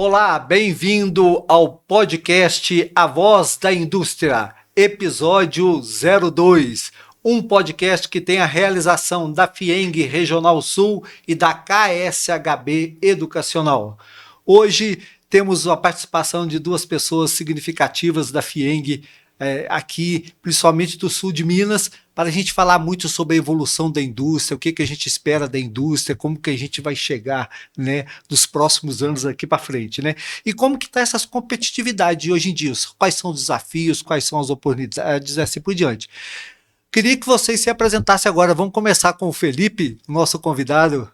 Olá, bem-vindo ao podcast A Voz da Indústria, episódio 02, um podcast que tem a realização da FIENG Regional Sul e da KSHB Educacional. Hoje temos a participação de duas pessoas significativas da FIENG aqui, principalmente do sul de Minas, para a gente falar muito sobre a evolução da indústria, o que a gente espera da indústria, como que a gente vai chegar, né, nos próximos anos aqui para frente, né? E como que está essa competitividade hoje em dia, quais são os desafios, quais são as oportunidades, assim por diante. Queria que vocês se apresentassem agora. Vamos começar com o Felipe, nosso convidado.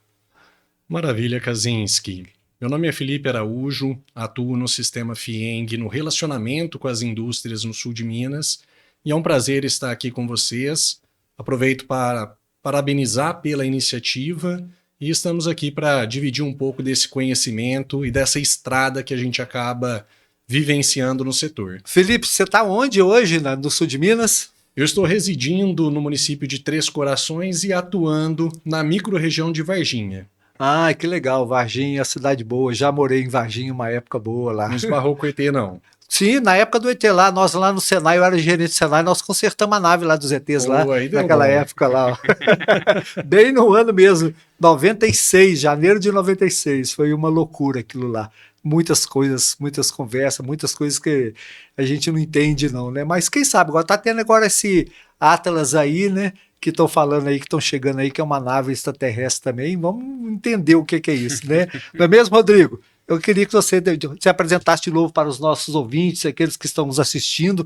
Maravilha, Kaczynski. Meu nome é Felipe Araújo, atuo no sistema FIENG no relacionamento com as indústrias no sul de Minas e é um prazer estar aqui com vocês. Aproveito para parabenizar pela iniciativa e estamos aqui para dividir um pouco desse conhecimento e dessa estrada que a gente acaba vivenciando no setor. Felipe, você está onde hoje, no sul de Minas? Eu estou residindo no município de Três Corações e atuando na microrregião de Varginha. Ah, que legal, Varginha, cidade boa. Já morei em Varginha uma época boa lá. Não esbarrou com o ET, não? Sim, na época do ET lá, nós lá no Senai, eu era gerente do Senai, nós consertamos a nave lá dos ETs lá, naquela época lá. Bem no ano mesmo, 96, janeiro de 96, foi uma loucura aquilo lá. Muitas coisas, muitas conversas, muitas coisas que a gente não entende não, né? Mas quem sabe, agora tá tendo agora esse Atlas aí, né? Que estão falando aí, que estão chegando aí, que é uma nave extraterrestre também. Vamos entender o que é isso, né? Não é mesmo, Rodrigo? Eu queria que você se apresentasse de novo para os nossos ouvintes, aqueles que estão nos assistindo,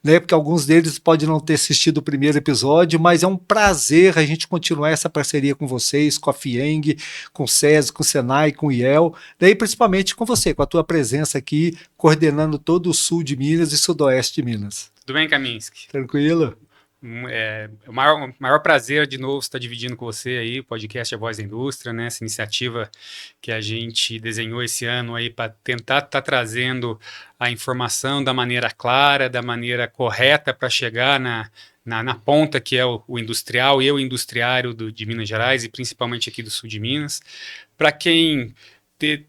né? Porque alguns deles podem não ter assistido o primeiro episódio, mas é um prazer a gente continuar essa parceria com vocês, com a FIENG, com o SESI, com o Senai, com o IEL, daí principalmente com você, com a tua presença aqui, coordenando todo o sul de Minas e sudoeste de Minas. Tudo bem, Kaczynski? Tranquilo? É o maior prazer de novo estar dividindo com você aí o podcast A Voz da Indústria, né? Essa iniciativa que a gente desenhou esse ano aí para tentar estar trazendo a informação da maneira clara, da maneira correta para chegar na ponta que é o industrial e o industriário de Minas Gerais e principalmente aqui do sul de Minas. Para quem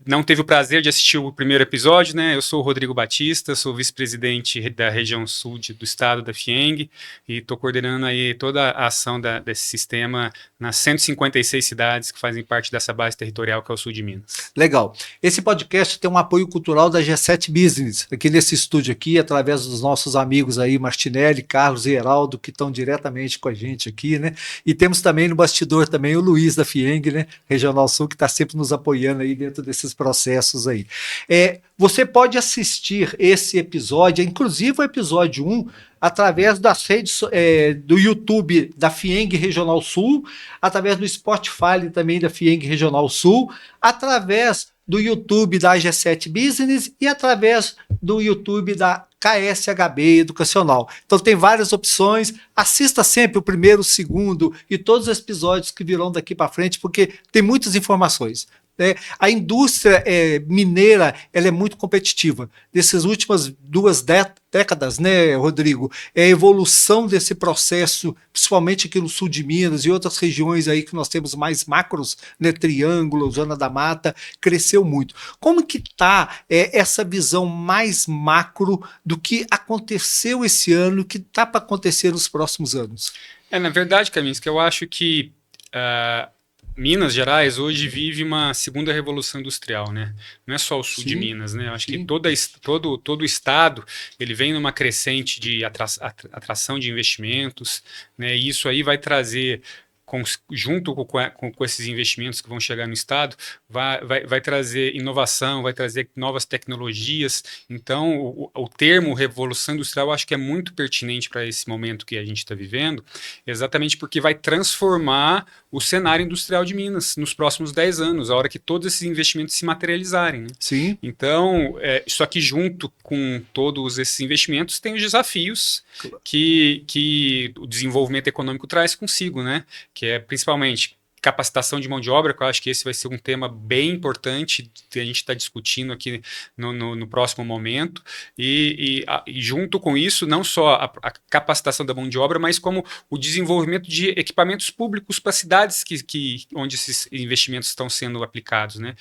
não teve o prazer de assistir o primeiro episódio, né? Eu sou o Rodrigo Batista, sou vice-presidente da região sul do estado da FIENG e estou coordenando aí toda a ação desse sistema nas 156 cidades que fazem parte dessa base territorial que é o sul de Minas. Legal. Esse podcast tem um apoio cultural da G7 Business, aqui nesse estúdio aqui, através dos nossos amigos aí, Martinelli, Carlos e Heraldo, que estão diretamente com a gente aqui, né? E temos também no bastidor também o Luiz da FIENG, né? Regional Sul, que está sempre nos apoiando aí dentro desses processos aí. Você pode assistir esse episódio, inclusive o episódio 1, através das redes do YouTube da FIENG Regional Sul, através do Spotify também da FIENG Regional Sul, através do YouTube da G7 Business e através do YouTube da KSHB Educacional. Então tem várias opções, assista sempre o primeiro, o segundo e todos os episódios que virão daqui para frente, porque tem muitas informações. A indústria mineira ela é muito competitiva. Dessas últimas 2 décadas, né, Rodrigo, a evolução desse processo, principalmente aqui no sul de Minas e outras regiões aí que nós temos mais macros, né, Triângulo, Zona da Mata, cresceu muito. Como que está essa visão mais macro do que aconteceu esse ano, o que está para acontecer nos próximos anos? Na verdade, Kaczynski, eu acho que Minas Gerais hoje vive uma segunda revolução industrial, né? Não é só o sul de Minas, né? Eu acho que todo o estado ele vem numa crescente de atração de investimentos, né? E isso aí vai trazer junto com esses investimentos que vão chegar no estado, vai trazer inovação, vai trazer novas tecnologias. Então, o termo revolução industrial eu acho que é muito pertinente para esse momento que a gente está vivendo, exatamente porque vai transformar o cenário industrial de Minas nos próximos 10 anos, a hora que todos esses investimentos se materializarem. Né? Sim. Então, isso aqui junto com todos esses investimentos tem os desafios que o desenvolvimento econômico traz consigo, né? Que é principalmente capacitação de mão de obra, que eu acho que esse vai ser um tema bem importante que a gente está discutindo aqui no próximo momento, e junto com isso, não só a capacitação da mão de obra, mas como o desenvolvimento de equipamentos públicos para cidades onde esses investimentos estão sendo aplicados, né?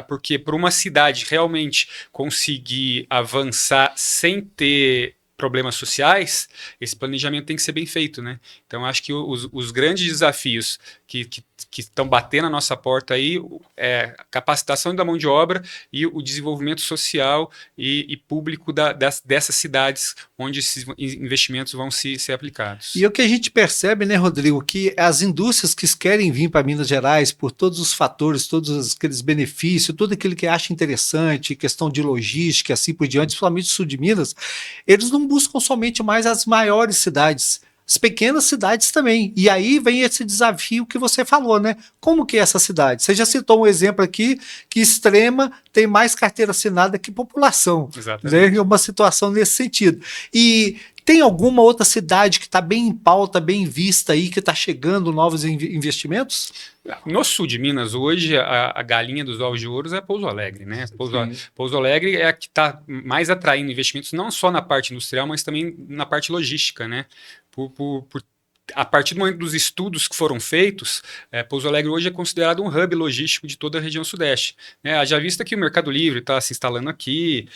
Porque para uma cidade realmente conseguir avançar sem ter problemas sociais, esse planejamento tem que ser bem feito, né? Então, acho que os grandes desafios que estão batendo na nossa porta aí é a capacitação da mão de obra e o desenvolvimento social e público dessas cidades onde esses investimentos vão ser aplicados. E o que a gente percebe, né, Rodrigo, que as indústrias que querem vir para Minas Gerais por todos os fatores, todos aqueles benefícios, tudo aquilo que acha interessante, questão de logística, assim por diante, principalmente o sul de Minas, eles não buscam somente mais as maiores cidades, as pequenas cidades também. E aí vem esse desafio que você falou, né? Como que é essa cidade? Você já citou um exemplo aqui, que Extrema tem mais carteira assinada que população. Exatamente. Né? É uma situação nesse sentido. E tem alguma outra cidade que está bem em pauta, bem vista aí, que está chegando novos investimentos? No sul de Minas, hoje, a galinha dos ovos de ouro é Pouso Alegre, né? Pouso Alegre é a que está mais atraindo investimentos, não só na parte industrial, mas também na parte logística, né? A partir do momento dos estudos que foram feitos, Pouso Alegre hoje é considerado um hub logístico de toda a região sudeste. Já vista que o Mercado Livre está se instalando aqui,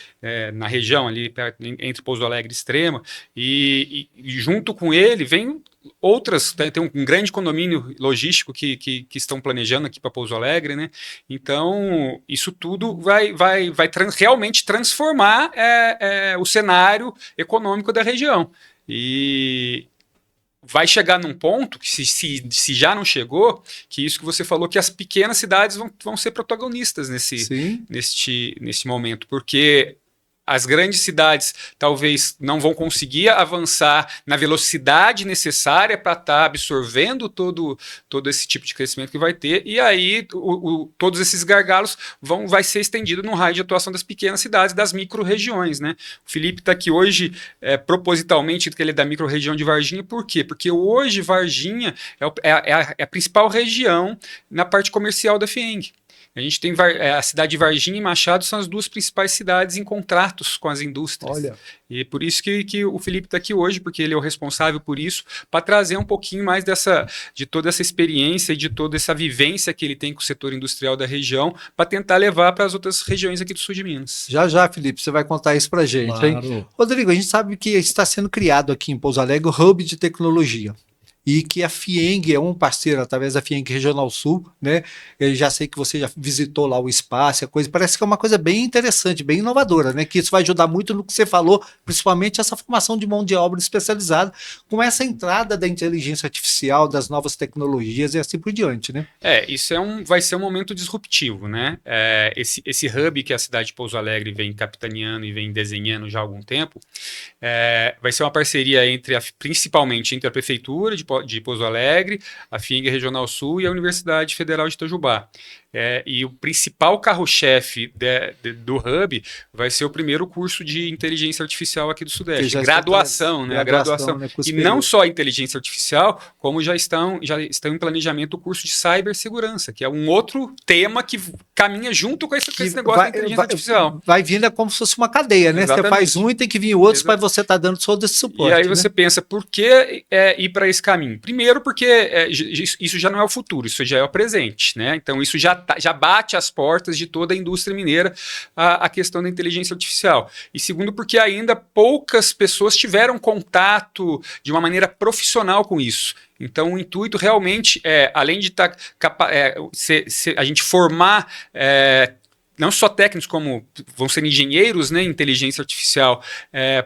na região ali, entre Pouso Alegre e Extrema, e junto com ele vem outras, tem um grande condomínio logístico que estão planejando aqui para Pouso Alegre, né? Então, isso tudo vai realmente transformar o cenário econômico da região. E vai chegar num ponto, que se já não chegou, que isso que você falou, que as pequenas cidades vão ser protagonistas nesse momento, porque as grandes cidades talvez não vão conseguir avançar na velocidade necessária para estar absorvendo todo esse tipo de crescimento que vai ter, e aí todos esses gargalos vai ser estendido no raio de atuação das pequenas cidades, das micro-regiões, né? O Felipe está aqui hoje propositalmente, que ele é da micro-região de Varginha, por quê? Porque hoje Varginha é a principal região na parte comercial da FIENG. A gente tem a cidade de Varginha e Machado são as duas principais cidades em contratos com as indústrias. Olha. E por isso que o Felipe está aqui hoje, porque ele é o responsável por isso, para trazer um pouquinho mais de toda essa experiência e de toda essa vivência que ele tem com o setor industrial da região, para tentar levar para as outras regiões aqui do sul de Minas. Já, Felipe, você vai contar isso para a gente. Claro. Hein? Rodrigo, a gente sabe que está sendo criado aqui em Pouso Alegre o Hub de Tecnologia. E que a FIENG é um parceiro através da FIENG Regional Sul, né? Eu já sei que você já visitou lá o espaço, a coisa, parece que é uma coisa bem interessante, bem inovadora, né? Que isso vai ajudar muito no que você falou, principalmente essa formação de mão de obra especializada, com essa entrada da inteligência artificial, das novas tecnologias e assim por diante, né? Isso vai ser um momento disruptivo, né? Esse hub que a cidade de Pouso Alegre vem capitaneando e vem desenhando já há algum tempo, vai ser uma parceria principalmente entre a prefeitura de Pouso Alegre, a FIENG Regional Sul e a Universidade Federal de Itajubá. E o principal carro-chefe do Hub vai ser o primeiro curso de inteligência artificial aqui do Sudeste. Graduação, né? Graduação. Né? E não só a inteligência artificial, como já estão em planejamento o curso de cibersegurança, que é um outro tema que caminha junto com esse negócio da inteligência artificial. Vai vindo como se fosse uma cadeia, né? Exatamente. Você faz um e tem que vir outros para você estar dando todo esse suporte. E aí você pensa, por que ir para esse caminho? Primeiro, porque isso já não é o futuro, isso já é o presente, né? Então isso já bate as portas de toda a indústria mineira a questão da inteligência artificial. E segundo, porque ainda poucas pessoas tiveram contato de uma maneira profissional com isso. Então, o intuito realmente além de a gente formar não só técnicos, como vão ser engenheiros, né, inteligência artificial,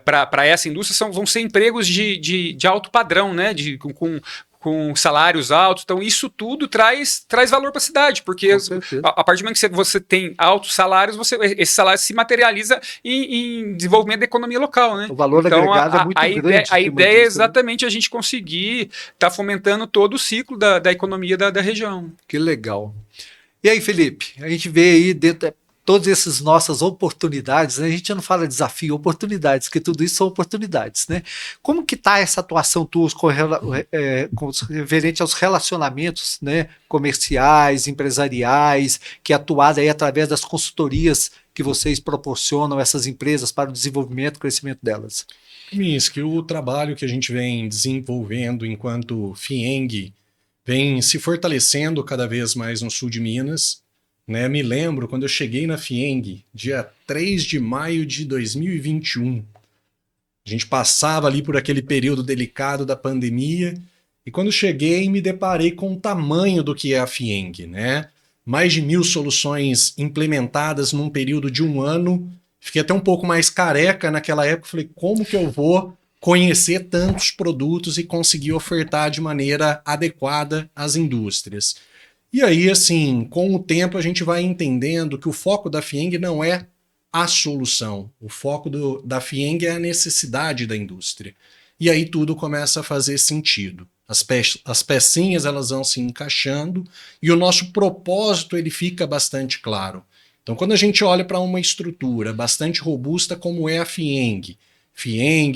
para essa indústria, vão ser empregos de alto padrão, né, com salários altos. Então, isso tudo traz valor para a cidade, porque a partir do momento que você tem altos salários, esse salário se materializa em desenvolvimento da economia local, né? O valor agregado é muito grande. A ideia é exatamente a gente conseguir estar fomentando todo o ciclo da economia da região. Que legal. E aí, Felipe, a gente vê aí dentro todas essas nossas oportunidades, né? A gente não fala desafio, oportunidades, que tudo isso são oportunidades, né? Como que está essa atuação tua referente aos relacionamentos, né, comerciais, empresariais, que é atuada aí através das consultorias que vocês proporcionam a essas empresas para o desenvolvimento e crescimento delas? Que o trabalho que a gente vem desenvolvendo enquanto FIENG vem se fortalecendo cada vez mais no sul de Minas, né? Me lembro quando eu cheguei na FIENG, dia 3 de maio de 2021. A gente passava ali por aquele período delicado da pandemia e quando cheguei me deparei com o tamanho do que é a FIENG, né? Mais de 1.000 soluções implementadas num período de 1 ano. Fiquei até um pouco mais careca naquela época. Falei, como que eu vou conhecer tantos produtos e conseguir ofertar de maneira adequada às indústrias? E aí, assim, com o tempo a gente vai entendendo que o foco da FIENG não é a solução. O foco da FIENG é a necessidade da indústria. E aí tudo começa a fazer sentido. As pecinhas elas vão se encaixando e o nosso propósito ele fica bastante claro. Então, quando a gente olha para uma estrutura bastante robusta como é a FIENG,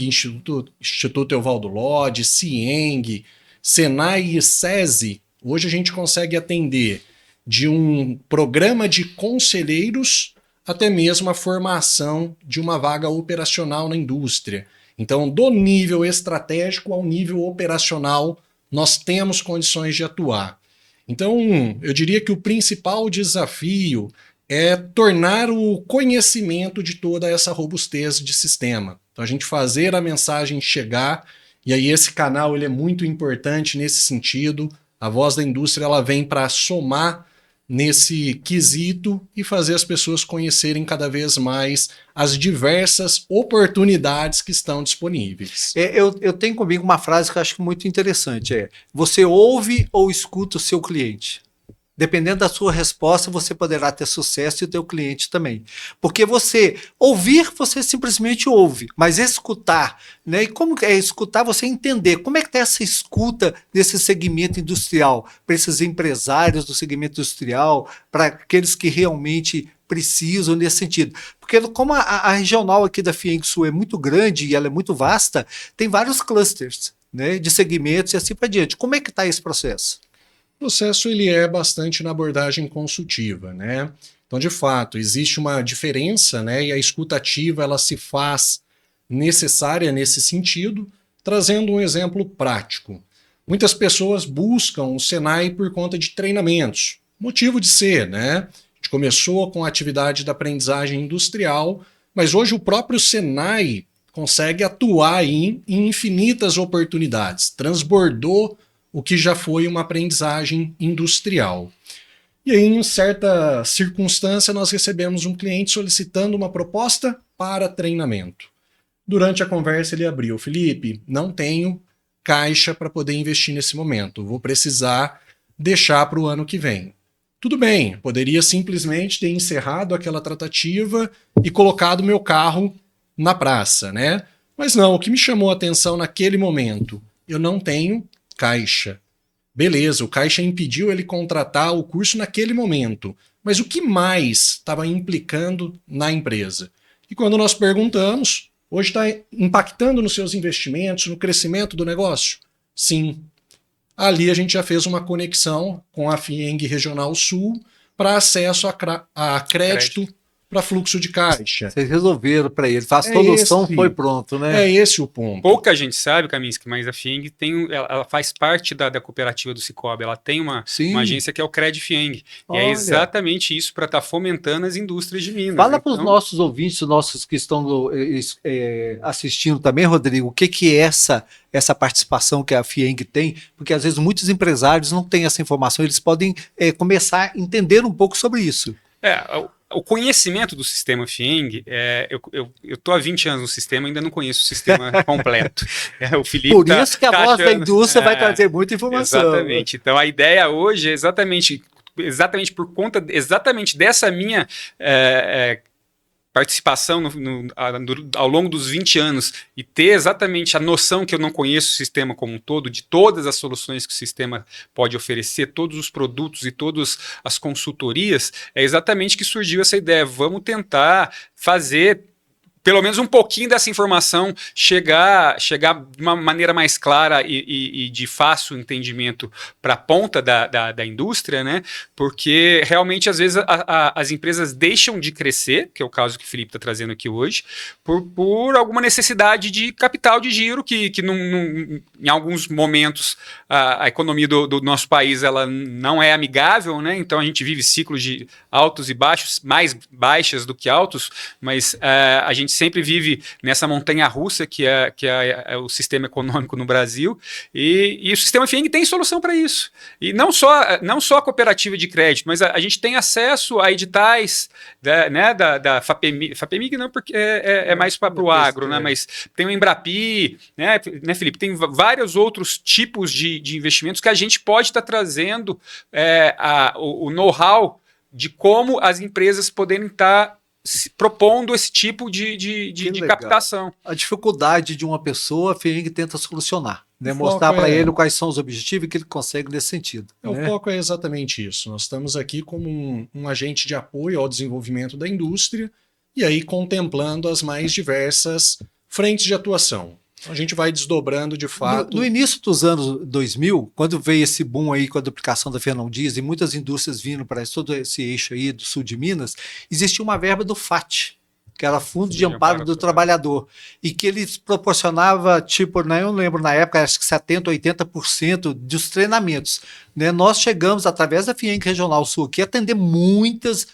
Instituto Evaldo Lodge, CIENG, SENAI e SESI, hoje a gente consegue atender de um programa de conselheiros até mesmo a formação de uma vaga operacional na indústria. Então, do nível estratégico ao nível operacional, nós temos condições de atuar. Então, eu diria que o principal desafio é tornar o conhecimento de toda essa robustez de sistema. Então, a gente fazer a mensagem chegar, e aí esse canal ele é muito importante nesse sentido. A voz da indústria ela vem para somar nesse quesito e fazer as pessoas conhecerem cada vez mais as diversas oportunidades que estão disponíveis. Eu tenho comigo uma frase que eu acho muito interessante, você ouve ou escuta o seu cliente? Dependendo da sua resposta, você poderá ter sucesso e o teu cliente também. Porque você ouvir, você simplesmente ouve, mas escutar, né? E como é escutar? Você entender como é que está essa escuta desse segmento industrial, para esses empresários do segmento industrial, para aqueles que realmente precisam nesse sentido. Porque como a regional aqui da FIENG Sul é muito grande e ela é muito vasta, tem vários clusters, né, de segmentos e assim para diante. Como é que está esse processo? O processo ele é bastante na abordagem consultiva, né? Então, de fato, existe uma diferença, né? E a escuta ativa ela se faz necessária nesse sentido, trazendo um exemplo prático. Muitas pessoas buscam o Senai por conta de treinamentos. Motivo de ser, né? A gente começou com a atividade da aprendizagem industrial, mas hoje o próprio Senai consegue atuar em infinitas oportunidades, transbordou o que já foi uma aprendizagem industrial. E aí, em certa circunstância, nós recebemos um cliente solicitando uma proposta para treinamento. Durante a conversa, ele abriu: Felipe, não tenho caixa para poder investir nesse momento, vou precisar deixar para o ano que vem. Tudo bem, poderia simplesmente ter encerrado aquela tratativa e colocado meu carro na praça, né? Mas não, o que me chamou a atenção naquele momento, eu não tenho caixa. Beleza, o caixa impediu ele contratar o curso naquele momento, mas o que mais estava implicando na empresa? E quando nós perguntamos, hoje está impactando nos seus investimentos, no crescimento do negócio? Sim. Ali a gente já fez uma conexão com a FIENG Regional Sul para acesso a crédito para fluxo de caixa. Vocês resolveram para ele, a solução foi pronto, né? É esse o ponto. Pouca gente sabe, Kaminski, mas a FIENG ela faz parte da cooperativa do Cicobi, ela tem uma agência que é o Cred FIENG, e é exatamente isso para estar fomentando as indústrias de Minas. Fala para os nossos ouvintes, nossos que estão assistindo também, Rodrigo, o que é essa participação que a FIENG tem, porque às vezes muitos empresários não têm essa informação, eles podem começar a entender um pouco sobre isso. O conhecimento do sistema FIENG, eu estou há 20 anos no sistema, ainda não conheço o sistema completo. O Felipe por isso que a voz da indústria vai trazer muita informação. Exatamente. Então a ideia hoje é exatamente por conta dessa minha participação ao longo dos 20 anos e ter exatamente a noção que eu não conheço o sistema como um todo, de todas as soluções que o sistema pode oferecer, todos os produtos e todas as consultorias, é exatamente que surgiu essa ideia. Vamos tentar fazer pelo menos um pouquinho dessa informação chegar de uma maneira mais clara e de fácil entendimento para a ponta da indústria, né? Porque realmente às vezes as empresas deixam de crescer, que é o caso que o Felipe está trazendo aqui hoje, por alguma necessidade de capital de giro que em alguns momentos a economia do nosso país ela não é amigável, né? Então a gente vive ciclos de altos e baixos, mais baixas do que altos, mas a gente sempre vive nessa montanha russa que é o sistema econômico no Brasil, e o sistema FIENG tem solução para isso. E não só a cooperativa de crédito, mas a gente tem acesso a editais da FAPEMIG, não, porque é mais para o agro, né? Mas tem o Embrapi, né, Felipe? Tem vários outros tipos de investimentos que a gente pode estar trazendo o know-how de como as empresas poderem estar propondo esse tipo de captação. A dificuldade de uma pessoa, a FIENG tenta solucionar, né? O Mostrar foco para ele quais são os objetivos e que ele consegue nesse sentido. O foco é exatamente isso. Nós estamos aqui como um agente de apoio ao desenvolvimento da indústria e aí contemplando as mais diversas frentes de atuação. A gente vai desdobrando de fato. No início dos anos 2000, quando veio esse boom aí com a duplicação da Fernão Dias e muitas indústrias vindo para todo esse eixo aí do sul de Minas, existia uma verba do FAT, que era Fundo de Amparo do Trabalhador, e que eles proporcionava, tipo, né, eu lembro na época, acho que 70%, 80% dos treinamentos. Né? Nós chegamos, através da FIENG Regional Sul, aqui, a atender muitas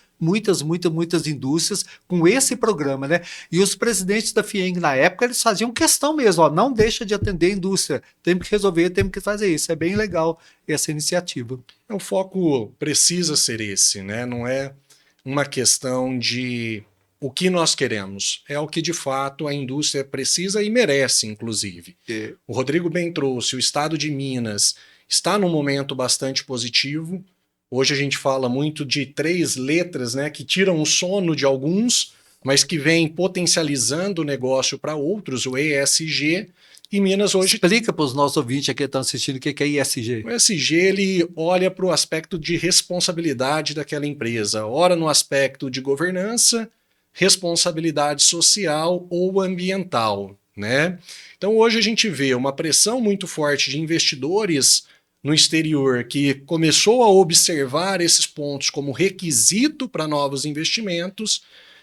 indústrias com esse programa, né? E os presidentes da FIENG na época, eles faziam questão mesmo, ó, não deixa de atender a indústria, temos que resolver, temos que fazer isso. É bem legal essa iniciativa. O foco precisa ser esse, né? Não é uma questão de o que nós queremos, é o que de fato a indústria precisa e merece, inclusive. O Rodrigo bem trouxe, o estado de Minas está num momento bastante positivo. Hoje a gente fala muito de 3 letras, né, que tiram o sono de alguns, mas que vêm potencializando o negócio para outros, o ESG. E Minas hoje... Explica para os nossos ouvintes aqui que estão assistindo o que é ESG. O ESG ele olha para o aspecto de responsabilidade daquela empresa, ora no aspecto de governança, responsabilidade social ou ambiental, né? Então hoje a gente vê uma pressão muito forte de investidores no exterior, que começou a observar esses pontos como requisito para novos investimentos,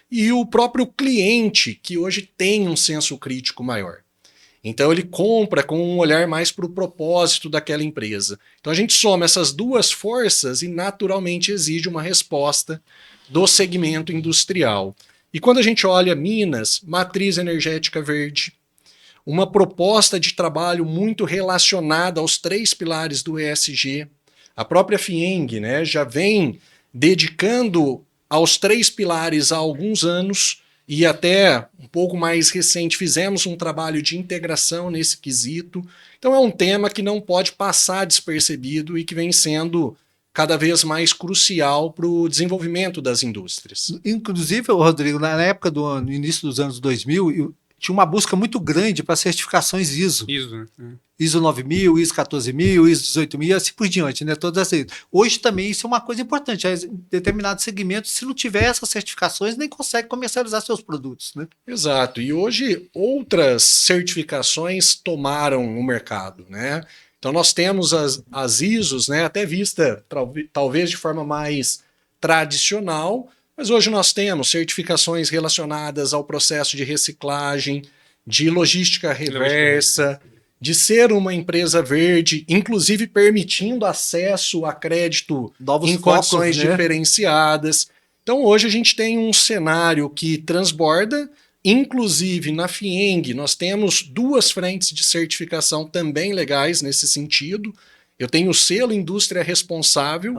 e o próprio cliente, que hoje tem um senso crítico maior. Então ele compra com um olhar mais para o propósito daquela empresa. Então a gente soma essas duas forças e naturalmente exige uma resposta do segmento industrial. E quando a gente olha Minas, matriz energética verde, uma proposta de trabalho muito relacionada aos 3 pilares do ESG. A própria FIENG, né, já vem dedicando aos 3 pilares há alguns anos e até um pouco mais recente fizemos um trabalho de integração nesse quesito. Então é um tema que não pode passar despercebido e que vem sendo cada vez mais crucial para o desenvolvimento das indústrias. Inclusive, Rodrigo, na época no início dos anos 2000, tinha uma busca muito grande para certificações ISO. ISO, né? ISO 9000, ISO 14000, ISO 18000, assim por diante, né? Todas essas. Hoje também isso é uma coisa importante. Em determinados segmentos, se não tiver essas certificações, nem consegue comercializar seus produtos, né? Exato. E hoje outras certificações tomaram o mercado, né? Então nós temos as ISOs, né? Até vista talvez de forma mais tradicional. Mas hoje nós temos certificações relacionadas ao processo de reciclagem, de logística reversa, de ser uma empresa verde, inclusive permitindo acesso a crédito em condições diferenciadas. Então hoje a gente tem um cenário que transborda, inclusive na FIENG nós temos 2 frentes de certificação também legais nesse sentido. Eu tenho o selo Indústria Responsável,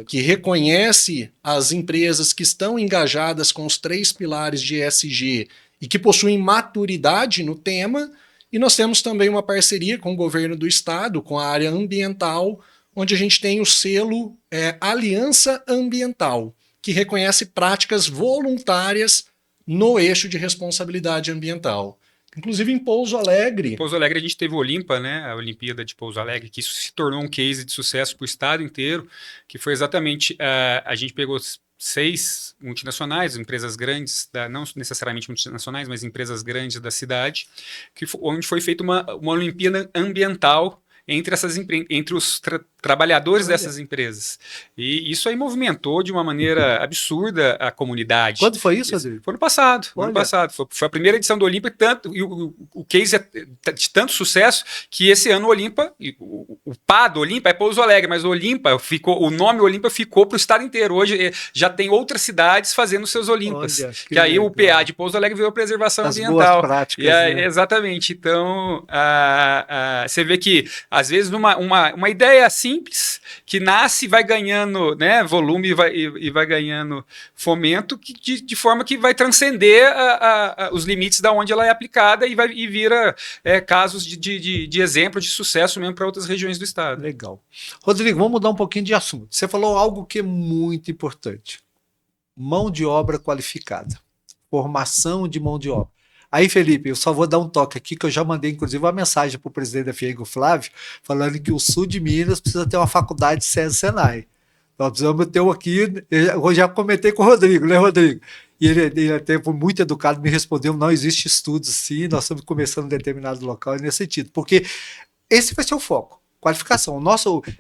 que reconhece as empresas que estão engajadas com os 3 pilares de ESG e que possuem maturidade no tema. E nós temos também uma parceria com o governo do estado, com a área ambiental, onde a gente tem o selo Aliança Ambiental, que reconhece práticas voluntárias no eixo de responsabilidade ambiental. Inclusive em Pouso Alegre. Em Pouso Alegre a gente teve o Olimpa, né? A Olimpíada de Pouso Alegre, que isso se tornou um case de sucesso para o estado inteiro, que foi exatamente a gente pegou 6 multinacionais, empresas grandes, não necessariamente multinacionais, mas empresas grandes da cidade, onde foi feita uma Olimpíada ambiental entre os trabalhadores dessas empresas. E isso aí movimentou de uma maneira absurda a comunidade. Quando foi isso, Rodrigo? Foi no passado. Foi a primeira edição do Olimpa, e o case é de tanto sucesso que esse ano o Olimpa, o PA do Olimpa é Pouso Alegre, mas o nome Olimpa ficou para o estado inteiro. Hoje já tem outras cidades fazendo seus Olimpas. Olha, que aí o PA de Pouso Alegre virou preservação ambiental. Boas práticas, né? Exatamente. Então, você vê que às vezes uma ideia simples que nasce e vai ganhando, né, volume e vai ganhando fomento de forma que vai transcender os limites da onde ela é aplicada e vira casos de exemplo de sucesso mesmo para outras regiões do estado. Legal. Rodrigo, vamos mudar um pouquinho de assunto. Você falou algo que é muito importante. Mão de obra qualificada. Formação de mão de obra. Aí, Felipe, eu só vou dar um toque aqui, que eu já mandei, inclusive, uma mensagem para o presidente da FIENG, o Flávio, falando que o sul de Minas precisa ter uma faculdade SESI-Senai. Nós precisamos ter aqui, eu já comentei com o Rodrigo, né, Rodrigo? E ele até foi muito educado, me respondeu, não existe estudos sim, nós estamos começando em determinado local nesse sentido, porque esse vai ser o foco. Qualificação.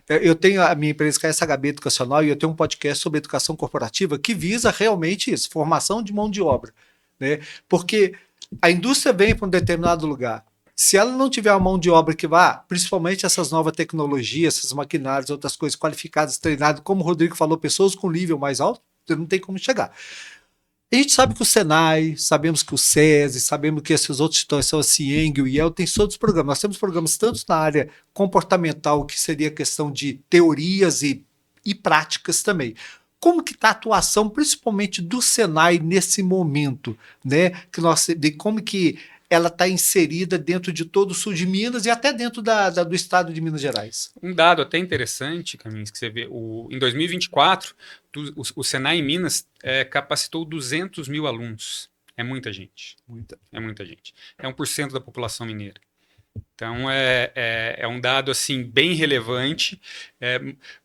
Eu tenho a minha empresa que é SHB Educacional e eu tenho um podcast sobre educação corporativa que visa realmente isso, formação de mão de obra, né? Porque a indústria vem para um determinado lugar. Se ela não tiver uma mão de obra que vá, principalmente essas novas tecnologias, essas maquinários, outras coisas qualificadas, treinadas, como o Rodrigo falou, pessoas com nível mais alto, você não tem como chegar. A gente sabe que o Senai, sabemos que o SESI, sabemos que esses outros instituições, a CIENG, o IEL, tem todos os programas. Nós temos programas tanto na área comportamental, que seria a questão de teorias e práticas também. Como que está a atuação, principalmente do Senai nesse momento, né? De como que ela está inserida dentro de todo o sul de Minas e até dentro do estado de Minas Gerais? Um dado até interessante, Camins, que você vê, em 2024, o Senai em Minas capacitou 200 mil alunos. É muita gente. É muita gente. É 1% da população mineira. Então, é um dado assim, bem relevante,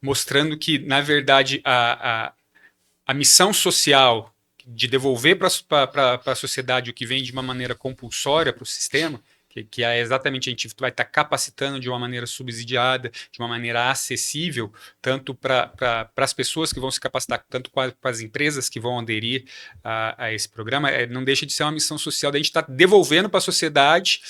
mostrando que, na verdade, a missão social de devolver para a sociedade o que vem de uma maneira compulsória para o sistema, que é exatamente a gente vai estar capacitando de uma maneira subsidiada, de uma maneira acessível, tanto para as pessoas que vão se capacitar, tanto para as empresas que vão aderir a esse programa, não deixa de ser uma missão social da gente estar devolvendo para a sociedade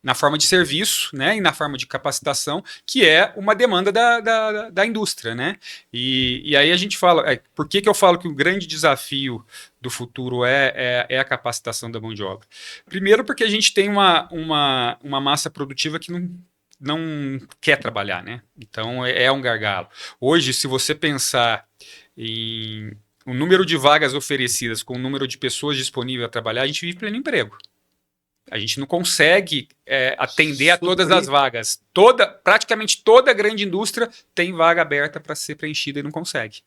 na forma de serviço, né, e na forma de capacitação, que é uma demanda da indústria, né? E aí a gente fala, por que eu falo que o grande desafio do futuro é a capacitação da mão de obra? Primeiro porque a gente tem uma massa produtiva que não quer trabalhar, né? Então é um gargalo. Hoje, se você pensar em o número de vagas oferecidas com o número de pessoas disponíveis a trabalhar, a gente vive pleno emprego. A gente não consegue atender a todas as vagas. Praticamente toda a grande indústria tem vaga aberta para ser preenchida e não consegue.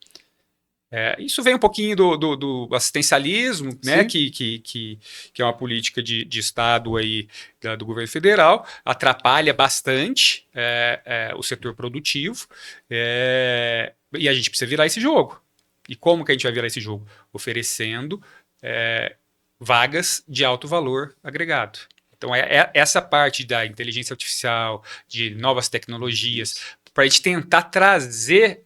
Isso vem um pouquinho do assistencialismo, né, que é uma política de Estado aí, do governo federal, atrapalha bastante o setor produtivo, e a gente precisa virar esse jogo. E como que a gente vai virar esse jogo? Oferecendo vagas de alto valor agregado. Então, essa parte da inteligência artificial, de novas tecnologias, para a gente tentar trazer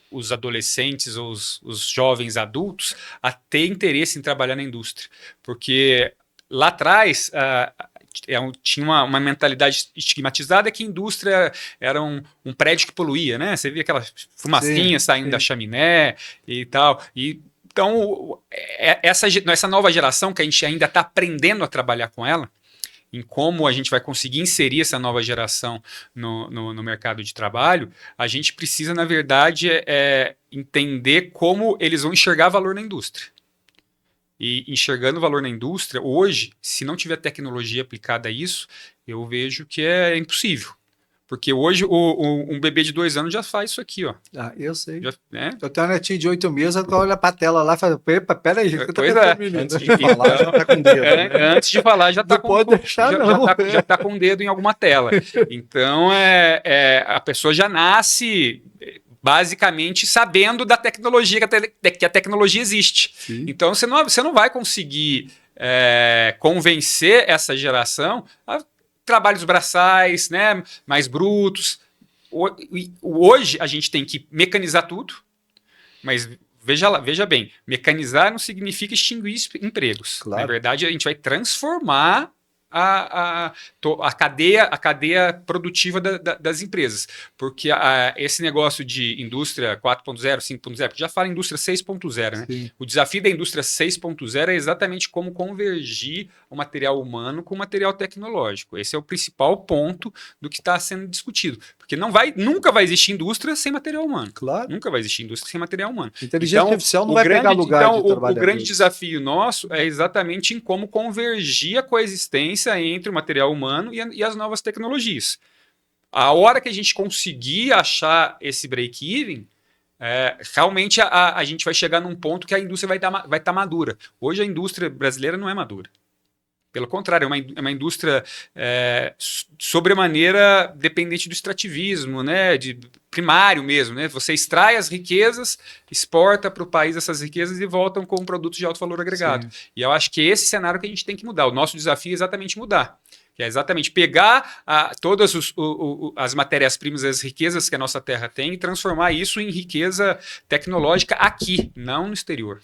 os adolescentes ou os jovens adultos a ter interesse em trabalhar na indústria. Porque lá atrás tinha uma mentalidade estigmatizada que a indústria era um prédio que poluía, né? Você via aquela fumacinha saindo da chaminé e tal. Então, essa nova geração, que a gente ainda está aprendendo a trabalhar com ela, em como a gente vai conseguir inserir essa nova geração no mercado de trabalho, a gente precisa, na verdade, entender como eles vão enxergar valor na indústria. E enxergando valor na indústria, hoje, se não tiver tecnologia aplicada a isso, eu vejo que é impossível. Porque hoje um bebê de 2 anos já faz isso aqui, ó. Ah, eu sei. Já, né? Eu tenho uma netinha de 8 meses, ela olha pra tela lá e fala, epa, peraí, o que tá Pois pensando, é. menino? Antes de falar, já tá com o dedo. né? Antes de falar, já tá Não pode deixar, não. já tá com o dedo em alguma tela. Então, a pessoa já nasce basicamente sabendo da tecnologia, que a tecnologia existe. Sim. Então, você não vai conseguir convencer essa geração a trabalhos braçais, né, mais brutos. Hoje, a gente tem que mecanizar tudo, mas veja bem, mecanizar não significa extinguir empregos. Claro. Na verdade, a gente vai transformar a cadeia produtiva das empresas. Porque esse negócio de indústria 4.0, 5.0, porque já fala em indústria 6.0, né? Sim. O desafio da indústria 6.0 é exatamente como convergir o material humano com o material tecnológico. Esse é o principal ponto do que está sendo discutido. Porque nunca vai existir indústria sem material humano. Claro. Nunca vai existir indústria sem material humano. Inteligência artificial não vai pegar lugar de trabalhadores. O grande desafio nosso é exatamente em como convergir a coexistência entre o material humano e as novas tecnologias. A hora que a gente conseguir achar esse break-even, realmente a gente vai chegar num ponto que a indústria vai estar madura. Hoje a indústria brasileira não é madura. Pelo contrário, é uma indústria sobremaneira dependente do extrativismo, né, de primário mesmo. Né? Você extrai as riquezas, exporta para o país essas riquezas e voltam com produtos de alto valor agregado. Sim. E eu acho que esse cenário que a gente tem que mudar. O nosso desafio é exatamente mudar. Que é exatamente pegar todas as matérias-primas, as riquezas que a nossa terra tem e transformar isso em riqueza tecnológica aqui, não no exterior.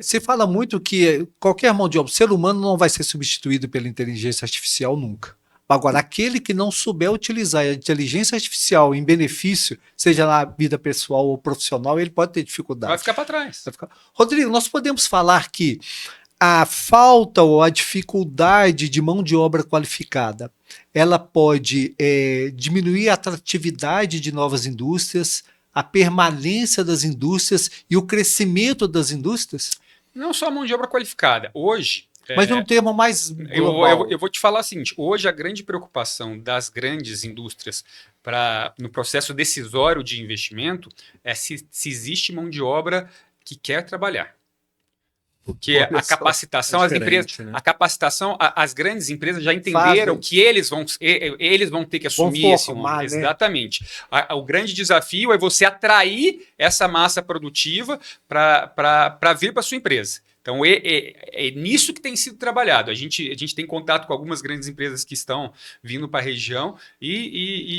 Se fala muito que qualquer mão de obra, o ser humano não vai ser substituído pela inteligência artificial nunca. Agora, aquele que não souber utilizar a inteligência artificial em benefício, seja na vida pessoal ou profissional, ele pode ter dificuldade. Vai ficar para trás. Rodrigo, nós podemos falar que a falta ou a dificuldade de mão de obra qualificada, ela pode diminuir a atratividade de novas indústrias, a permanência das indústrias e o crescimento das indústrias? Não só a mão de obra qualificada. Hoje... Mas num termo mais global. Eu vou te falar o seguinte, hoje a grande preocupação das grandes indústrias no processo decisório de investimento é se existe mão de obra que quer trabalhar. Porque a capacitação, as grandes empresas já entenderam que eles vão ter que assumir esse mundo. Né? Exatamente. O grande desafio é você atrair essa massa produtiva para vir para a sua empresa. Então, é nisso que tem sido trabalhado. A gente tem contato com algumas grandes empresas que estão vindo para a região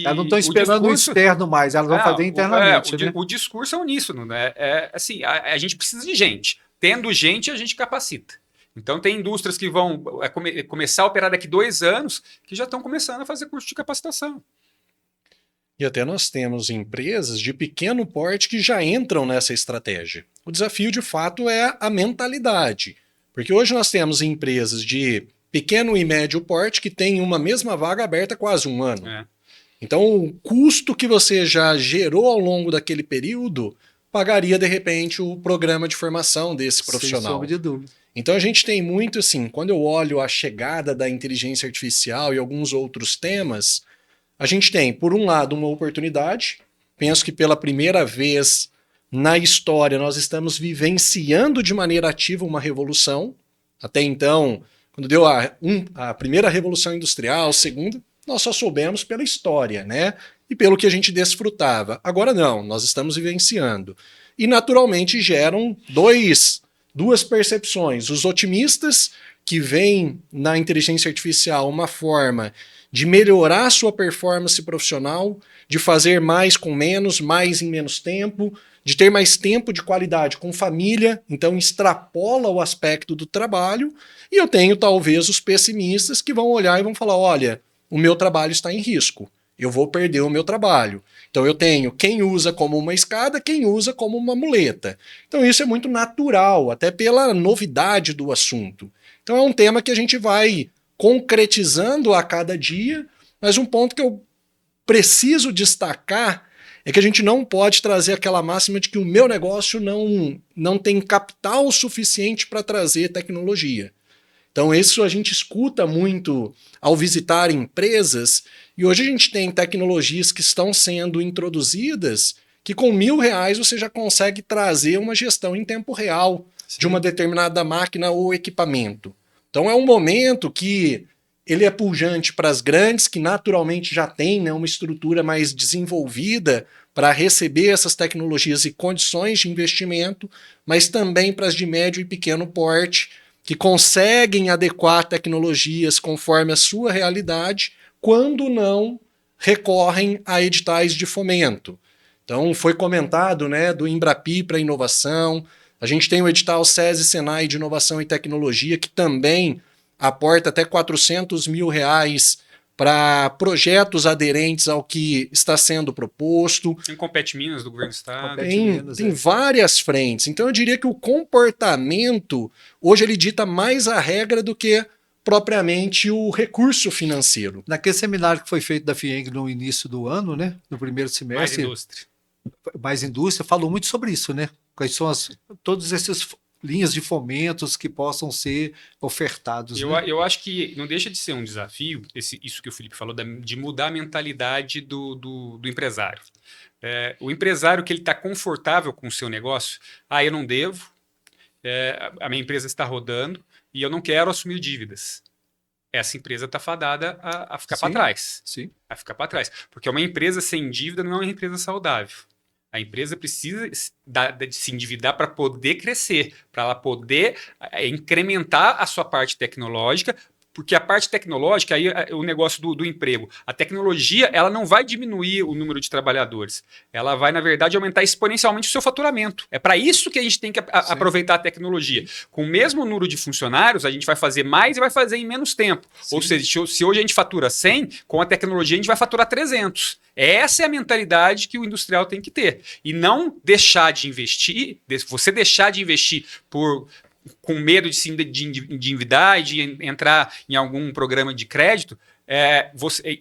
elas não estão esperando o externo mais, elas vão fazer internamente. Né? O discurso é uníssono. Né? Assim, a gente precisa de gente. Tendo gente, a gente capacita. Então, tem indústrias que vão começar a operar daqui 2 anos que já estão começando a fazer curso de capacitação. E até nós temos empresas de pequeno porte que já entram nessa estratégia. O desafio, de fato, é a mentalidade. Porque hoje nós temos empresas de pequeno e médio porte que têm uma mesma vaga aberta há quase 1 ano. Então, o custo que você já gerou ao longo daquele período pagaria, de repente, o programa de formação desse profissional. Sem sombra de dúvida. Então a gente tem muito assim, quando eu olho a chegada da inteligência artificial e alguns outros temas, a gente tem, por um lado, uma oportunidade. Penso que pela primeira vez na história nós estamos vivenciando de maneira ativa uma revolução. Até então, quando deu a primeira revolução industrial, a segunda, nós só soubemos pela história, né? E pelo que a gente desfrutava. Agora não, nós estamos vivenciando. E naturalmente geram duas percepções. Os otimistas, que veem na inteligência artificial uma forma de melhorar sua performance profissional, de fazer mais com menos, mais em menos tempo, de ter mais tempo de qualidade com família, então extrapola o aspecto do trabalho. E eu tenho talvez os pessimistas que vão olhar e vão falar, olha, o meu trabalho está em risco. Eu vou perder o meu trabalho. Então eu tenho quem usa como uma escada, quem usa como uma muleta. Então isso é muito natural, até pela novidade do assunto. Então é um tema que a gente vai concretizando a cada dia, mas um ponto que eu preciso destacar é que a gente não pode trazer aquela máxima de que o meu negócio não tem capital suficiente para trazer tecnologia. Então, isso a gente escuta muito ao visitar empresas, e hoje a gente tem tecnologias que estão sendo introduzidas que com R$ 1.000 você já consegue trazer uma gestão em tempo real de uma determinada máquina ou equipamento. Então é um momento que ele é pujante para as grandes, que naturalmente já têm, né, uma estrutura mais desenvolvida para receber essas tecnologias e condições de investimento, mas também para as de médio e pequeno porte, que conseguem adequar tecnologias conforme a sua realidade, quando não recorrem a editais de fomento. Então foi comentado, né, do Embrapi para inovação, a gente tem o edital SESI Senai de inovação e tecnologia, que também aporta até R$ 400.000 para projetos aderentes ao que está sendo proposto. Tem Compete Minas do governo do estado. Tem várias frentes. Então eu diria que o comportamento, hoje ele dita mais a regra do que propriamente o recurso financeiro. Naquele seminário que foi feito da FIENG no início do ano, né, no primeiro semestre, mais indústria, falou muito sobre isso, né? Quais são todas essas linhas de fomentos que possam ser ofertados. Eu acho que não deixa de ser um desafio, isso que o Felipe falou, de mudar a mentalidade do empresário. O empresário que ele está confortável com o seu negócio, eu não devo, a minha empresa está rodando e eu não quero assumir dívidas. Essa empresa está fadada a ficar para trás. Sim. A ficar para trás. Porque uma empresa sem dívida não é uma empresa saudável. A empresa precisa de se endividar para poder crescer, para ela poder incrementar a sua parte tecnológica, porque a parte tecnológica, aí o negócio do emprego, a tecnologia, ela não vai diminuir o número de trabalhadores, ela vai, na verdade, aumentar exponencialmente o seu faturamento. É para isso que a gente tem que aproveitar a tecnologia. Com o mesmo número de funcionários, a gente vai fazer mais e vai fazer em menos tempo. Sim. Ou seja, se hoje a gente fatura 100, com a tecnologia a gente vai faturar 300. Essa é a mentalidade que o industrial tem que ter. E não deixar de investir, você deixar de investir com medo de se endividar e de entrar em algum programa de crédito,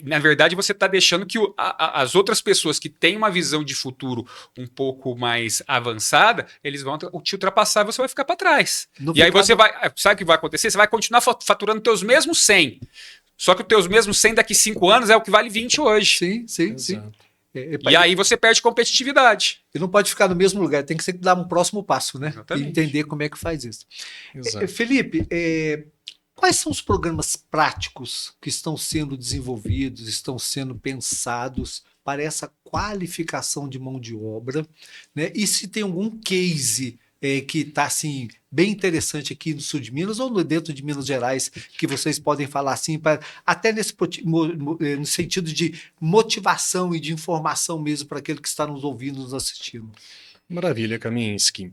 na verdade você está deixando que as outras pessoas que têm uma visão de futuro um pouco mais avançada, eles vão te ultrapassar e você vai ficar para trás. Aí você vai, sabe o que vai acontecer? Você vai continuar faturando teus mesmos 100. Só que os teus mesmos 100 daqui 5 anos é o que vale 20 hoje. Sim. E aí você perde competitividade. E não pode ficar no mesmo lugar, tem que dar um próximo passo, né? Exatamente. E entender como é que faz isso. Felipe, quais são os programas práticos que estão sendo desenvolvidos, estão sendo pensados para essa qualificação de mão de obra, né? E se tem algum case que está assim, bem interessante aqui no sul de Minas ou dentro de Minas Gerais, que vocês podem falar assim, até no sentido de motivação e de informação mesmo para aquele que está nos ouvindo, nos assistindo. Maravilha, Kaminski.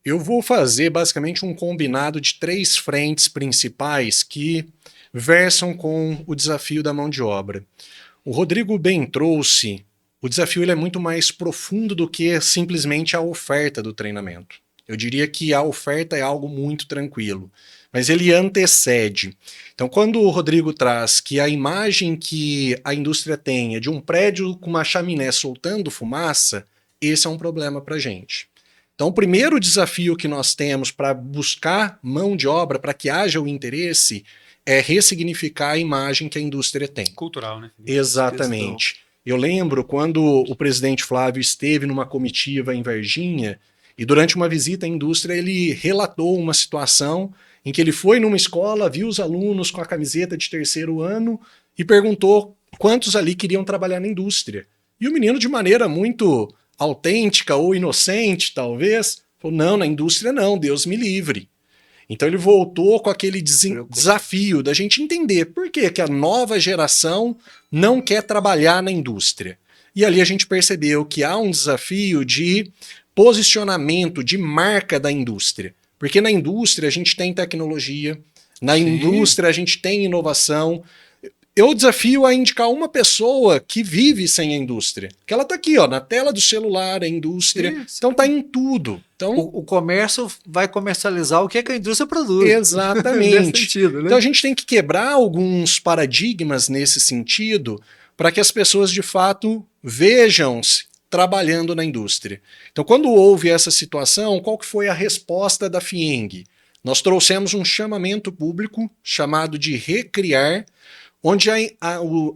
Eu vou fazer basicamente um combinado de 3 frentes principais que versam com o desafio da mão de obra. O Rodrigo bem trouxe, o desafio ele é muito mais profundo do que simplesmente a oferta do treinamento. Eu diria que a oferta é algo muito tranquilo, mas ele antecede. Então, quando o Rodrigo traz que a imagem que a indústria tem é de um prédio com uma chaminé soltando fumaça, esse é um problema para a gente. Então, o primeiro desafio que nós temos para buscar mão de obra, para que haja o interesse, é ressignificar a imagem que a indústria tem. Cultural, né? Exatamente. Eu lembro quando o presidente Flávio esteve numa comitiva em Varginha, e durante uma visita à indústria ele relatou uma situação em que ele foi numa escola, viu os alunos com a camiseta de 3º ano e perguntou quantos ali queriam trabalhar na indústria. E o menino, de maneira muito autêntica ou inocente, talvez, falou, não, na indústria não, Deus me livre. Então ele voltou com aquele desafio da gente entender por que a nova geração não quer trabalhar na indústria. E ali a gente percebeu que há um desafio de posicionamento, de marca da indústria. Porque na indústria a gente tem tecnologia, na indústria a gente tem inovação. Eu desafio a indicar uma pessoa que vive sem a indústria. Que ela está aqui, ó, na tela do celular, a indústria. Então está em tudo. Então, o comércio vai comercializar o que a indústria produz. Exatamente. Nesse sentido, né? Então a gente tem que quebrar alguns paradigmas nesse sentido para que as pessoas de fato vejam-se trabalhando na indústria. Então, quando houve essa situação, qual que foi a resposta da FIENG? Nós trouxemos um chamamento público chamado de Recriar, onde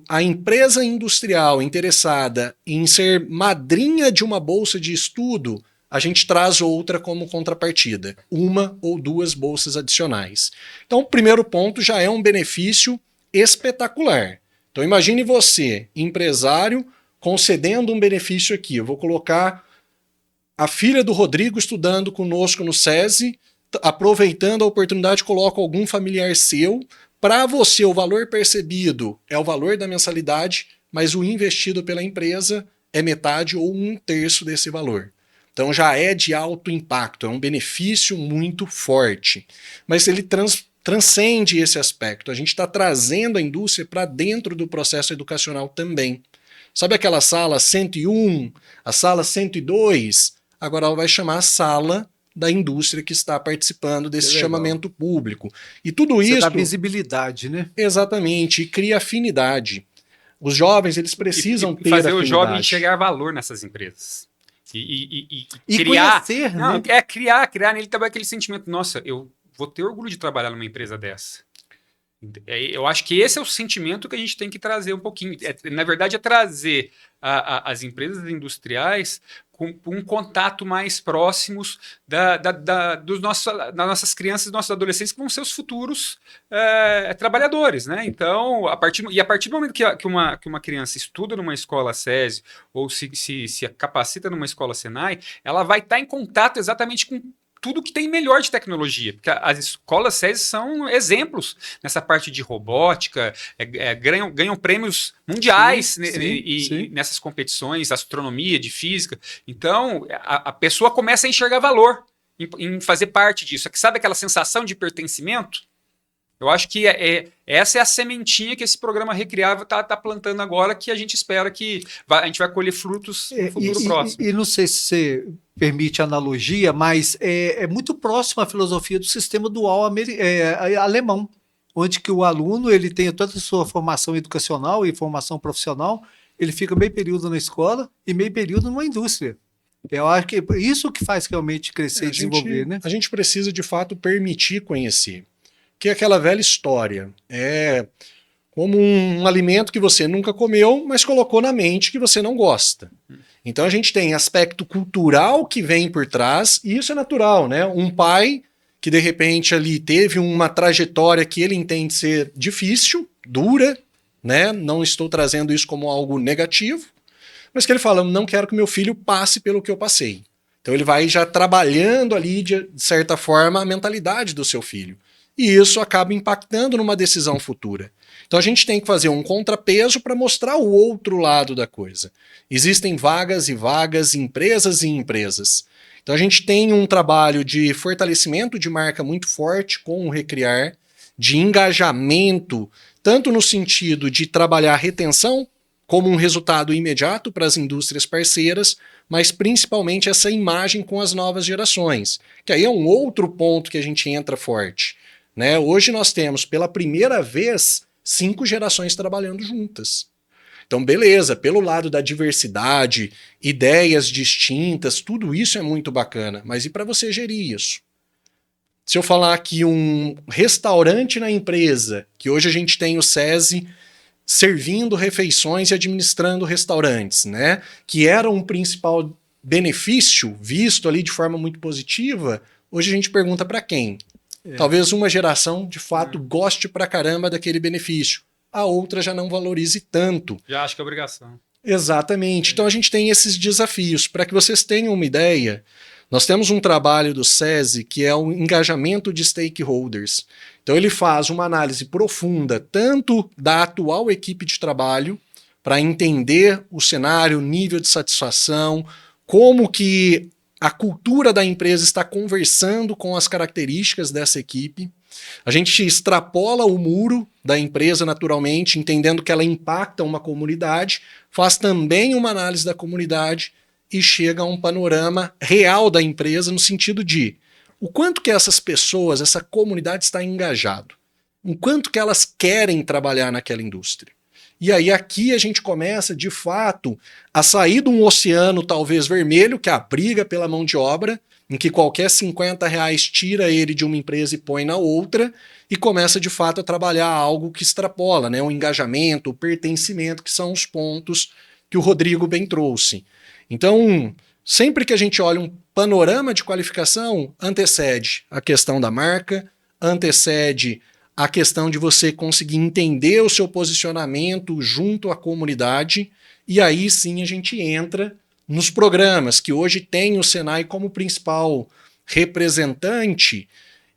a empresa industrial interessada em ser madrinha de uma bolsa de estudo, a gente traz outra como contrapartida, 1 ou 2 bolsas adicionais. Então, o primeiro ponto já é um benefício espetacular. Então, imagine você, empresário, concedendo um benefício aqui. Eu vou colocar a filha do Rodrigo estudando conosco no SESI, aproveitando a oportunidade, coloco algum familiar seu. Para você, o valor percebido é o valor da mensalidade, mas o investido pela empresa é metade ou 1/3 desse valor. Então já é de alto impacto, é um benefício muito forte. Mas ele transcende esse aspecto. A gente está trazendo a indústria para dentro do processo educacional também. Sabe aquela sala 101, a sala 102? Agora ela vai chamar a sala da indústria que está participando desse chamamento público. E tudo Você isso... dá visibilidade, né? Exatamente, e cria afinidade. Os jovens, eles precisam ter fazer afinidade. o jovem enxergar valor nessas empresas. E criar, conhecer, não, né? criar nele também aquele sentimento, nossa, eu vou ter orgulho de trabalhar numa empresa dessa. Eu acho que esse é o sentimento que a gente tem que trazer um pouquinho. Na verdade, é trazer as empresas industriais com um contato mais próximos das nossas crianças e dos nossos adolescentes, que vão ser os futuros trabalhadores, né? Então, a partir do momento que uma criança estuda numa escola SESI ou se capacita numa escola Senai, ela vai estar em contato exatamente com tudo que tem melhor de tecnologia, porque as escolas SESI são exemplos nessa parte de robótica, ganham prêmios mundiais sim. Nessas competições, astronomia, de física. Então, a pessoa começa a enxergar valor em fazer parte disso. Sabe aquela sensação de pertencimento? Eu acho que essa é a sementinha que esse programa Recriar está plantando agora, que a gente espera que a gente vai colher frutos no futuro próximo. E não sei se você permite analogia, mas é muito próximo à filosofia do sistema dual alemão, onde que o aluno ele tem toda a sua formação educacional e formação profissional, ele fica meio período na escola e meio período numa indústria. Eu acho que isso que faz realmente crescer e desenvolver, né? A gente precisa, de fato, permitir conhecer. Que é aquela velha história. É como um alimento que você nunca comeu, mas colocou na mente que você não gosta. Então a gente tem aspecto cultural que vem por trás, e isso é natural, né? Um pai que de repente ali teve uma trajetória que ele entende ser difícil, dura, né? Não estou trazendo isso como algo negativo, mas que ele fala, não quero que meu filho passe pelo que eu passei. Então ele vai já trabalhando ali, de certa forma, a mentalidade do seu filho. E isso acaba impactando numa decisão futura. Então a gente tem que fazer um contrapeso para mostrar o outro lado da coisa. Existem vagas e vagas, empresas e empresas. Então a gente tem um trabalho de fortalecimento de marca muito forte com o Recriar, de engajamento, tanto no sentido de trabalhar retenção como um resultado imediato para as indústrias parceiras, mas principalmente essa imagem com as novas gerações, que aí é um outro ponto que a gente entra forte. Né? Hoje nós temos, pela primeira vez, 5 gerações trabalhando juntas. Então, beleza, pelo lado da diversidade, ideias distintas, tudo isso é muito bacana, mas e para você gerir isso? Se eu falar que um restaurante na empresa, que hoje a gente tem o SESI servindo refeições e administrando restaurantes, né? Que era um principal benefício visto ali de forma muito positiva, hoje a gente pergunta para quem? Talvez uma geração, de fato, goste pra caramba daquele benefício. A outra já não valorize tanto. Já acho que é obrigação. Exatamente. Então a gente tem esses desafios. Para que vocês tenham uma ideia, nós temos um trabalho do SESI que é o engajamento de stakeholders. Então ele faz uma análise profunda tanto da atual equipe de trabalho, para entender o cenário, o nível de satisfação, como que a cultura da empresa está conversando com as características dessa equipe. A gente extrapola o muro da empresa naturalmente, entendendo que ela impacta uma comunidade, faz também uma análise da comunidade e chega a um panorama real da empresa no sentido de o quanto que essas pessoas, essa comunidade está engajado, o quanto que elas querem trabalhar naquela indústria. E aí aqui a gente começa, de fato, a sair de um oceano talvez vermelho, que é a briga pela mão de obra, em que qualquer R$ 50 tira ele de uma empresa e põe na outra, e começa de fato a trabalhar algo que extrapola, né? O engajamento, o pertencimento, que são os pontos que o Rodrigo bem trouxe. Então, sempre que a gente olha um panorama de qualificação, antecede a questão da marca, antecede a questão de você conseguir entender o seu posicionamento junto à comunidade, e aí sim a gente entra nos programas que hoje tem o Senai como principal representante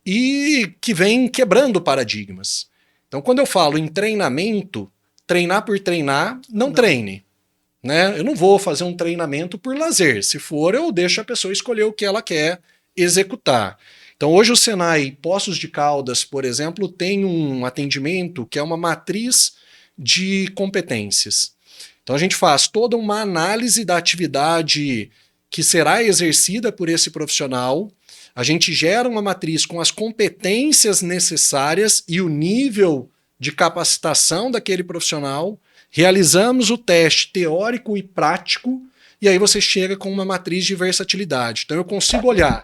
e que vem quebrando paradigmas. Então, quando eu falo em treinamento, treinar por treinar, não treine. Né? Eu não vou fazer um treinamento por lazer. Se for, eu deixo a pessoa escolher o que ela quer executar. Então, hoje o Senai Poços de Caldas, por exemplo, tem um atendimento que é uma matriz de competências. Então, a gente faz toda uma análise da atividade que será exercida por esse profissional, a gente gera uma matriz com as competências necessárias e o nível de capacitação daquele profissional, realizamos o teste teórico e prático, e aí você chega com uma matriz de versatilidade. Então, eu consigo olhar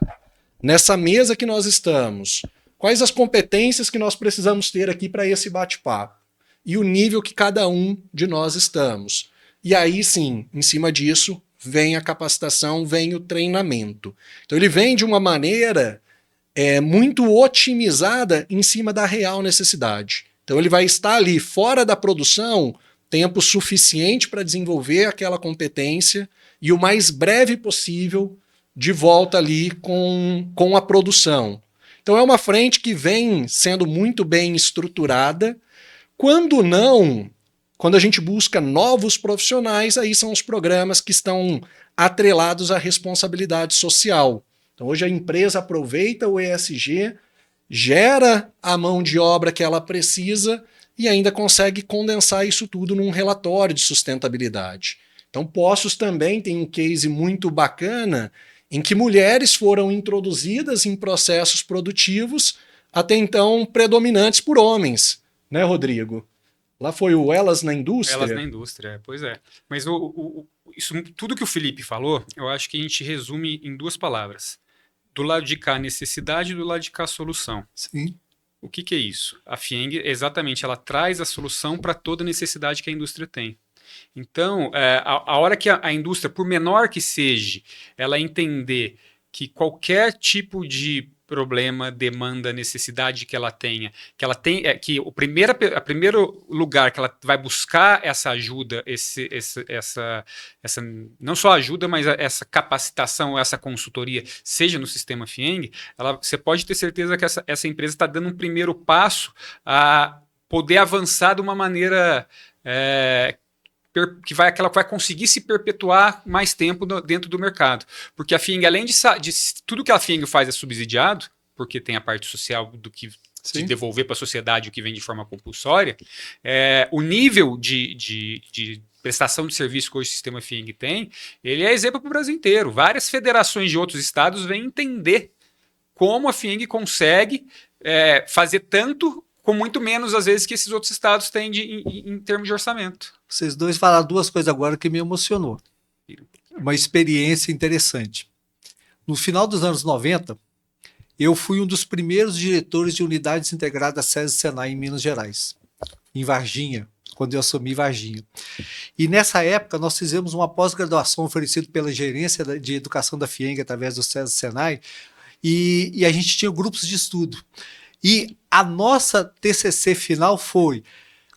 nessa mesa que nós estamos, quais as competências que nós precisamos ter aqui para esse bate-papo e o nível que cada um de nós estamos. E aí sim, em cima disso, vem a capacitação, vem o treinamento. Então ele vem de uma maneira muito otimizada em cima da real necessidade. Então ele vai estar ali fora da produção tempo suficiente para desenvolver aquela competência e o mais breve possível de volta ali com a produção. Então é uma frente que vem sendo muito bem estruturada. Quando a gente busca novos profissionais, aí são os programas que estão atrelados à responsabilidade social. Então hoje a empresa aproveita o ESG, gera a mão de obra que ela precisa e ainda consegue condensar isso tudo num relatório de sustentabilidade. Então Poços também tem um case muito bacana em que mulheres foram introduzidas em processos produtivos até então predominantes por homens, né, Rodrigo? Lá foi o Elas na Indústria. Elas na Indústria, pois é. Mas isso, tudo que o Felipe falou, eu acho que a gente resume em 2 palavras. Do lado de cá, necessidade, e do lado de cá, solução. Sim. O que é isso? A FIENG, exatamente, ela traz a solução para toda necessidade que a indústria tem. Então, a hora que a indústria, por menor que seja, ela entender que qualquer tipo de problema, demanda, necessidade que ela tenha, que o primeiro lugar que ela vai buscar essa ajuda, essa não só ajuda, mas essa capacitação, essa consultoria, seja no sistema FIENG, você pode ter certeza que essa empresa está dando um primeiro passo a poder avançar de uma maneira que ela vai conseguir se perpetuar mais tempo dentro do mercado. Porque a FIENG, além de tudo que a FIENG faz é subsidiado, porque tem a parte social de devolver para a sociedade o que vem de forma compulsória, o nível de prestação de serviço que hoje o sistema FIENG tem, ele é exemplo para o Brasil inteiro. Várias federações de outros estados vêm entender como a FIENG consegue fazer tanto com muito menos, às vezes, que esses outros estados têm em termos de orçamento. Vocês dois falaram 2 coisas agora que me emocionou. Uma experiência interessante. No final dos anos 90, eu fui um dos primeiros diretores de unidades integradas SESI Senai em Minas Gerais, em Varginha, quando eu assumi Varginha. E nessa época nós fizemos uma pós-graduação oferecida pela gerência de educação da FIENG através do SESI Senai, e a gente tinha grupos de estudo. E a nossa TCC final foi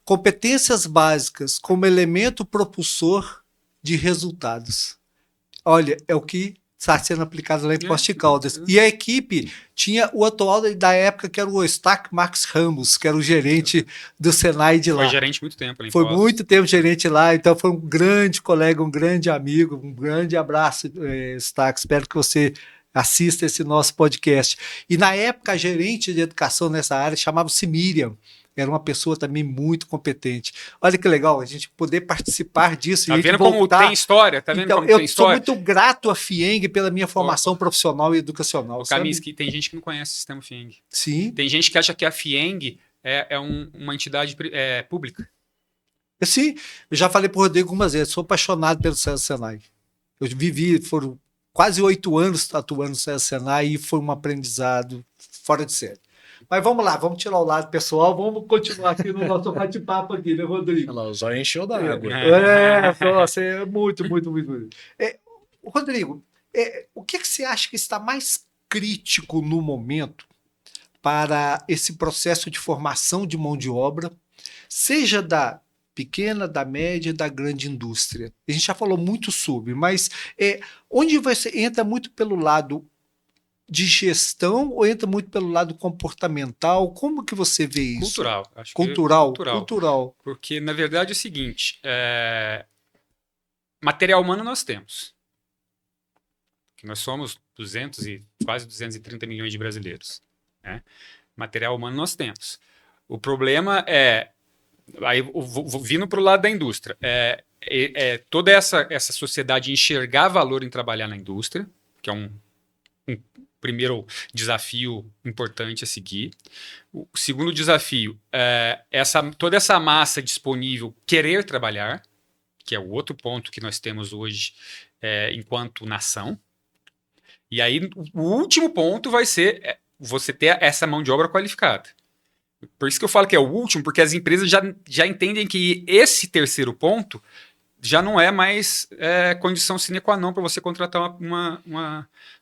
competências básicas como elemento propulsor de resultados. Olha, é o que está sendo aplicado lá em Poços de Caldas. E a equipe tinha o atual da época, que era o Eustáquio Marques Ramos, que era o gerente do Senai de lá. Foi gerente muito tempo ali em Foi Poços. muito tempo gerente lá, então foi um grande colega, um grande amigo, um grande abraço, Eustáquio. Espero que você assista esse nosso podcast. E na época, a gerente de educação nessa área chamava-se Miriam. Era uma pessoa também muito competente. Olha que legal a gente poder participar disso. Tá e vendo voltar. Como tem história? Tá vendo Então, como eu tem sou história? muito grato à FIENG pela minha formação profissional e educacional. Kaminski, tem gente que não conhece o sistema FIENG. Sim. Tem gente que acha que a FIENG é uma entidade pública. Sim, eu já falei para o Rodrigo algumas vezes, sou apaixonado pelo César Senai. Eu vivi, foram quase 8 anos atuando no César Senai e foi um aprendizado fora de série. Mas vamos lá, vamos tirar o lado pessoal, vamos continuar aqui no nosso bate-papo aqui, né, Rodrigo? Olha lá, o zóio encheu d'água. Nossa, é muito, muito, muito. Muito. Rodrigo, o que você acha que está mais crítico no momento para esse processo de formação de mão de obra, seja da pequena, da média e da grande indústria? A gente já falou muito sobre, mas onde você entra muito pelo lado de gestão ou entra muito pelo lado comportamental? Como que você vê isso? Cultural. Acho Cultural, que cultural. Porque, na verdade, é o seguinte, material humano nós temos. Nós somos quase 230 milhões de brasileiros. Né? Material humano nós temos. O problema aí vindo para o lado da indústria, toda essa sociedade enxergar valor em trabalhar na indústria, que é um primeiro desafio importante a seguir. O segundo desafio toda essa massa disponível querer trabalhar, que é o outro ponto que nós temos hoje enquanto nação. E aí o último ponto vai ser você ter essa mão de obra qualificada. Por isso que eu falo que é o último, porque as empresas já entendem que esse terceiro ponto já não é mais condição sine qua non para você contratar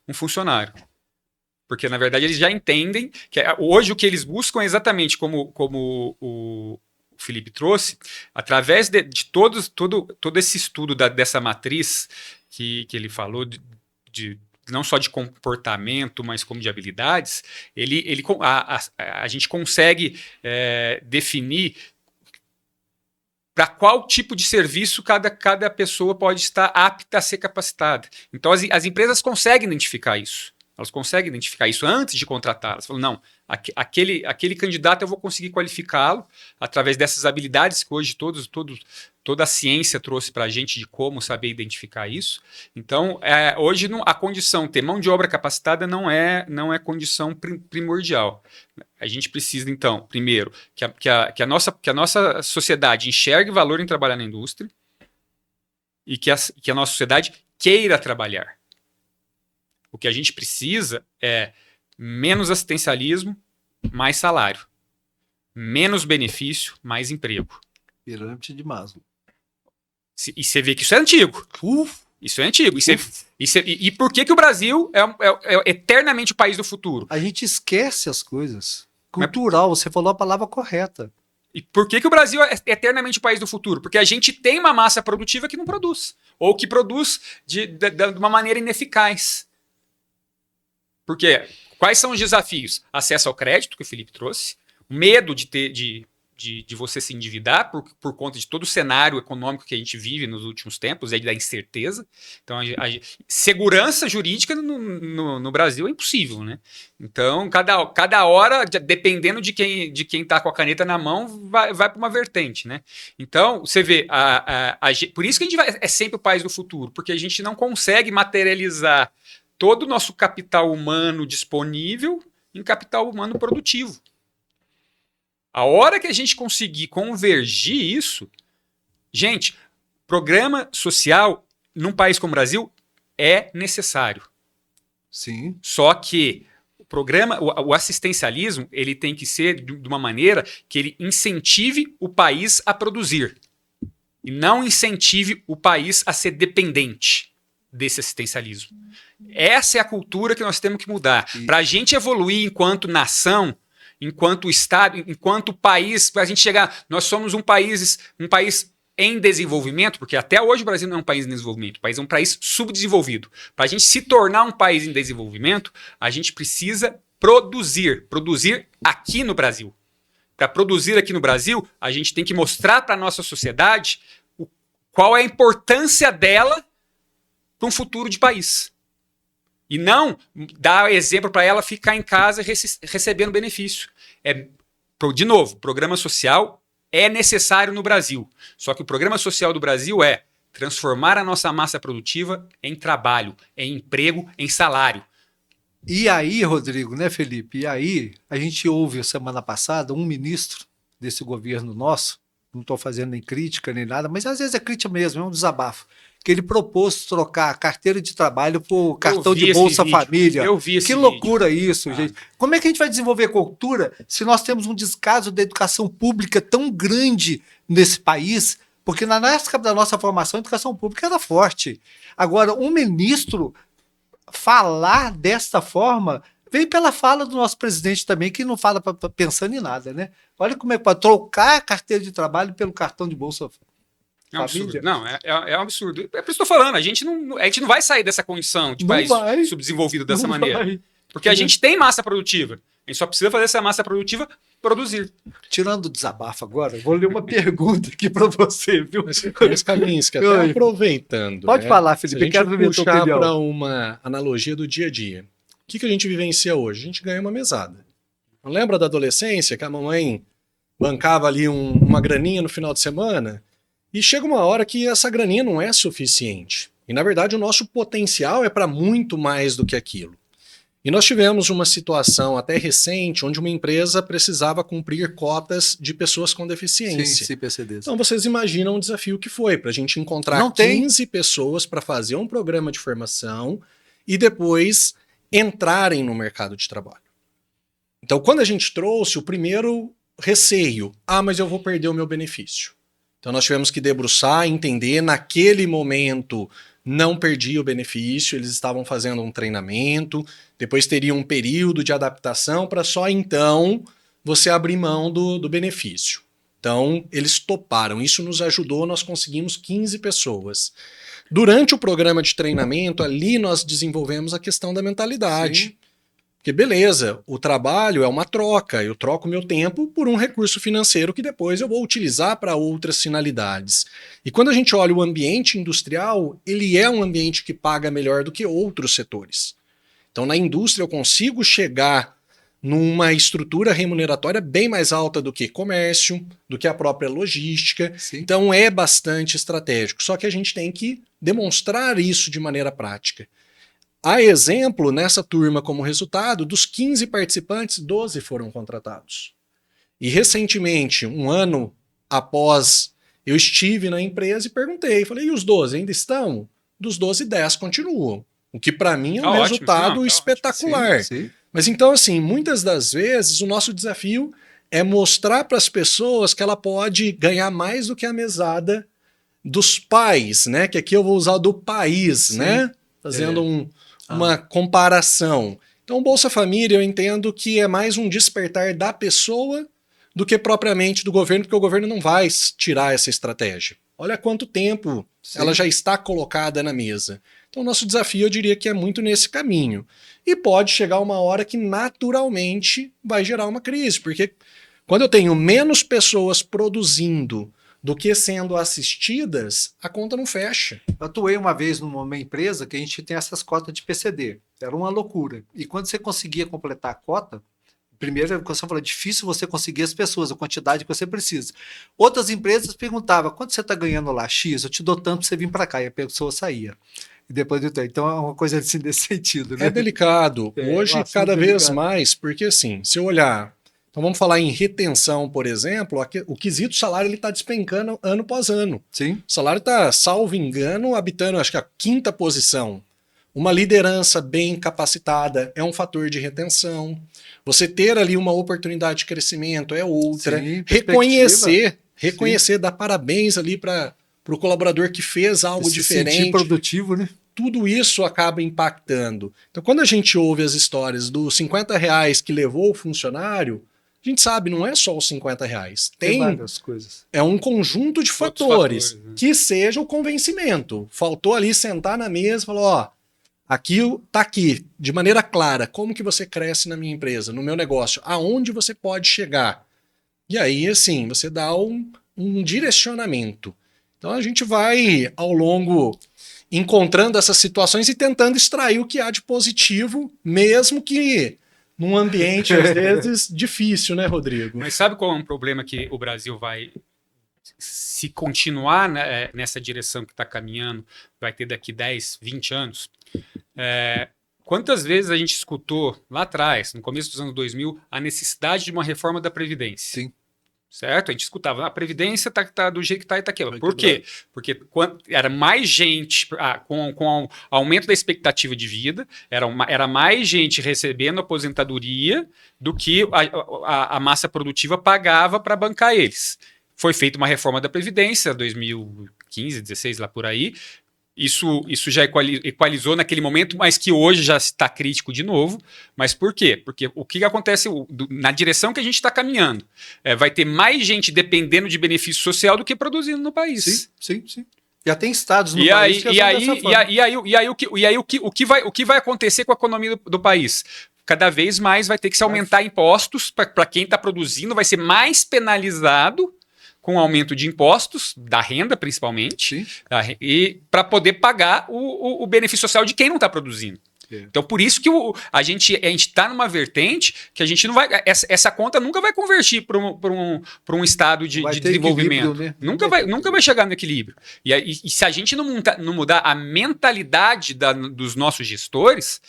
um funcionário. Porque, na verdade, eles já entendem que hoje o que eles buscam é exatamente como o Felipe trouxe, através de todo esse estudo dessa matriz que ele falou, não só de comportamento, mas como de habilidades, a gente consegue definir para qual tipo de serviço cada pessoa pode estar apta a ser capacitada. Então, as empresas conseguem identificar isso. Elas conseguem identificar isso antes de contratar. Elas falam, não, aquele candidato eu vou conseguir qualificá-lo através dessas habilidades que hoje toda a ciência trouxe para a gente de como saber identificar isso. Então, hoje a condição ter mão de obra capacitada não é condição primordial. A gente precisa, então, primeiro, que a nossa sociedade enxergue valor em trabalhar na indústria e que a nossa sociedade queira trabalhar. O que a gente precisa é menos assistencialismo, mais salário. Menos benefício, mais emprego. Pirâmide de Maslow. E você vê que isso é antigo. Isso é antigo. E por que o Brasil é eternamente o país do futuro? A gente esquece as coisas. Cultural, você falou a palavra correta. E por que o Brasil é eternamente o país do futuro? Porque a gente tem uma massa produtiva que não produz. Ou que produz de uma maneira ineficaz. Porque quais são os desafios? Acesso ao crédito, que o Felipe trouxe, medo de você se endividar por conta de todo o cenário econômico que a gente vive nos últimos tempos, da incerteza. Então, segurança jurídica no Brasil é impossível, né? Então, cada hora, dependendo de quem está com a caneta na mão, vai para uma vertente, né? Então, você vê, por isso que a gente é sempre o país do futuro, porque a gente não consegue materializar todo o nosso capital humano disponível em capital humano produtivo. A hora que a gente conseguir convergir isso, gente, programa social num país como o Brasil é necessário. Sim. Só que o assistencialismo, ele tem que ser de uma maneira que ele incentive o país a produzir e não incentive o país a ser dependente desse assistencialismo. Essa é a cultura que nós temos que mudar. Para a gente evoluir enquanto nação, enquanto Estado, enquanto país, para a gente chegar... Nós somos um país em desenvolvimento, porque até hoje o Brasil não é um país em desenvolvimento, o país é um país subdesenvolvido. Para a gente se tornar um país em desenvolvimento, a gente precisa produzir aqui no Brasil. Para produzir aqui no Brasil, a gente tem que mostrar para a nossa sociedade qual é a importância dela para um futuro de país. E não dar exemplo para ela ficar em casa recebendo benefício. De novo, programa social é necessário no Brasil. Só que o programa social do Brasil é transformar a nossa massa produtiva em trabalho, em emprego, em salário. E aí, Rodrigo, né, Felipe? E aí, a gente ouve semana passada um ministro desse governo nosso, não estou fazendo nem crítica nem nada, mas às vezes é crítica mesmo, é um desabafo. Que ele propôs trocar a carteira de trabalho por cartão de Bolsa Família. Eu vi esse Que loucura isso, gente. Como é que a gente vai desenvolver cultura se nós temos um descaso da educação pública tão grande nesse país? Porque na época da nossa formação, a educação pública era forte. Agora, um ministro falar desta forma vem pela fala do nosso presidente também, que não fala pensando em nada, né? Olha como é que pode trocar a carteira de trabalho pelo cartão de Bolsa É um absurdo. Não, é um absurdo. É por isso que eu estou falando, a gente não vai sair dessa condição de país subdesenvolvido dessa maneira. Porque a gente tem massa produtiva. A gente só precisa fazer essa massa produtiva produzir. Tirando o desabafo agora, vou ler uma pergunta aqui para você, viu? Mas Kaminski, até aproveitando. Pode falar, Felipe. Se a gente puxar para uma analogia do dia a dia. O que a gente vivencia hoje? A gente ganha uma mesada. Não lembra da adolescência que a mamãe bancava ali uma graninha no final de semana? E chega uma hora que essa graninha não é suficiente. E, na verdade, o nosso potencial é para muito mais do que aquilo. E nós tivemos uma situação até recente onde uma empresa precisava cumprir cotas de pessoas com deficiência. Sim, PCDs. Então, vocês imaginam o desafio que foi para a gente encontrar 15 pessoas para fazer um programa de formação e depois entrarem no mercado de trabalho. Então, quando a gente trouxe o primeiro receio, mas eu vou perder o meu benefício. Então nós tivemos que debruçar, entender, naquele momento não perdi o benefício, eles estavam fazendo um treinamento, depois teria um período de adaptação para só então você abrir mão do benefício. Então eles toparam, isso nos ajudou, nós conseguimos 15 pessoas. Durante o programa de treinamento, ali nós desenvolvemos a questão da mentalidade. Sim. Porque beleza, o trabalho é uma troca, eu troco meu tempo por um recurso financeiro que depois eu vou utilizar para outras finalidades. E quando a gente olha o ambiente industrial, ele é um ambiente que paga melhor do que outros setores. Então na indústria eu consigo chegar numa estrutura remuneratória bem mais alta do que comércio, do que a própria logística. Sim. Então é bastante estratégico, só que a gente tem que demonstrar isso de maneira prática. Há exemplo, nessa turma como resultado, dos 15 participantes, 12 foram contratados. E recentemente, um ano após, eu estive na empresa e perguntei, falei, e os 12 ainda estão? Dos 12, 10 continuam. O que para mim é um resultado espetacular. Sim. Mas então, assim, muitas das vezes o nosso desafio é mostrar para as pessoas que ela pode ganhar mais do que a mesada dos pais, né? Que aqui eu vou usar do país, né? Fazendo uma comparação. Então, o Bolsa Família eu entendo que é mais um despertar da pessoa do que propriamente do governo, porque o governo não vai tirar essa estratégia. Olha quanto tempo ela já está colocada na mesa. Então, o nosso desafio, eu diria que é muito nesse caminho. E pode chegar uma hora que naturalmente vai gerar uma crise, porque quando eu tenho menos pessoas produzindo do que sendo assistidas, a conta não fecha. Eu atuei uma vez numa empresa que a gente tem essas cotas de PCD. Era uma loucura. E quando você conseguia completar a cota, primeiro, como você falou, é difícil você conseguir as pessoas, a quantidade que você precisa. Outras empresas perguntavam, quanto você está ganhando lá? X, eu te dou tanto para você vir para cá. E a pessoa saía. E depois então é uma coisa assim desse sentido, né? É delicado. Hoje, cada vez mais, porque assim, se eu olhar... Então vamos falar em retenção, por exemplo, o quesito salário está despencando ano após ano. Sim. O salário está, salvo engano, habitando acho que a 5ª posição. Uma liderança bem capacitada é um fator de retenção. Você ter ali uma oportunidade de crescimento é outra. Sim, reconhecer, dar parabéns ali para o colaborador que fez algo diferente. Sentir produtivo, né? Tudo isso acaba impactando. Então quando a gente ouve as histórias dos R$50 que levou o funcionário, a gente sabe, não é só os R$50. Tem várias coisas. É um conjunto de fatores, né? Que seja o convencimento. Faltou ali sentar na mesa e falar, ó, aqui tá aqui, de maneira clara, como que você cresce na minha empresa, no meu negócio, aonde você pode chegar. E aí, assim, você dá um direcionamento. Então a gente vai, ao longo, encontrando essas situações e tentando extrair o que há de positivo, mesmo que num ambiente, às vezes, difícil, né, Rodrigo? Mas sabe qual é um problema que o Brasil vai, se continuar nessa direção que está caminhando, vai ter daqui 10, 20 anos? Quantas vezes a gente escutou lá atrás, no começo dos anos 2000, a necessidade de uma reforma da Previdência? Sim. Certo? A gente escutava, a Previdência tá do jeito que tá e tá aquilo. Por quê? Porque era mais gente, com o aumento da expectativa de vida, era mais gente recebendo aposentadoria do que a massa produtiva pagava para bancar eles. Foi feita uma reforma da Previdência, 2015, 16, lá por aí. Isso já equalizou naquele momento, mas que hoje já está crítico de novo. Mas por quê? Porque o que acontece na direção que a gente está caminhando? Vai ter mais gente dependendo de benefício social do que produzindo no país. Sim. Já tem estados no país que já são dessa forma. E aí o que vai acontecer com a economia do país? Cada vez mais vai ter que se aumentar impostos para quem está produzindo, vai ser mais penalizado com aumento de impostos, da renda principalmente, e para poder pagar o benefício social de quem não está produzindo. Então, por isso que a gente está numa vertente que a gente não vai. Essa conta nunca vai convertir para um estado de desenvolvimento. Né? Nunca vai chegar no equilíbrio. E se a gente não mudar a mentalidade dos nossos gestores,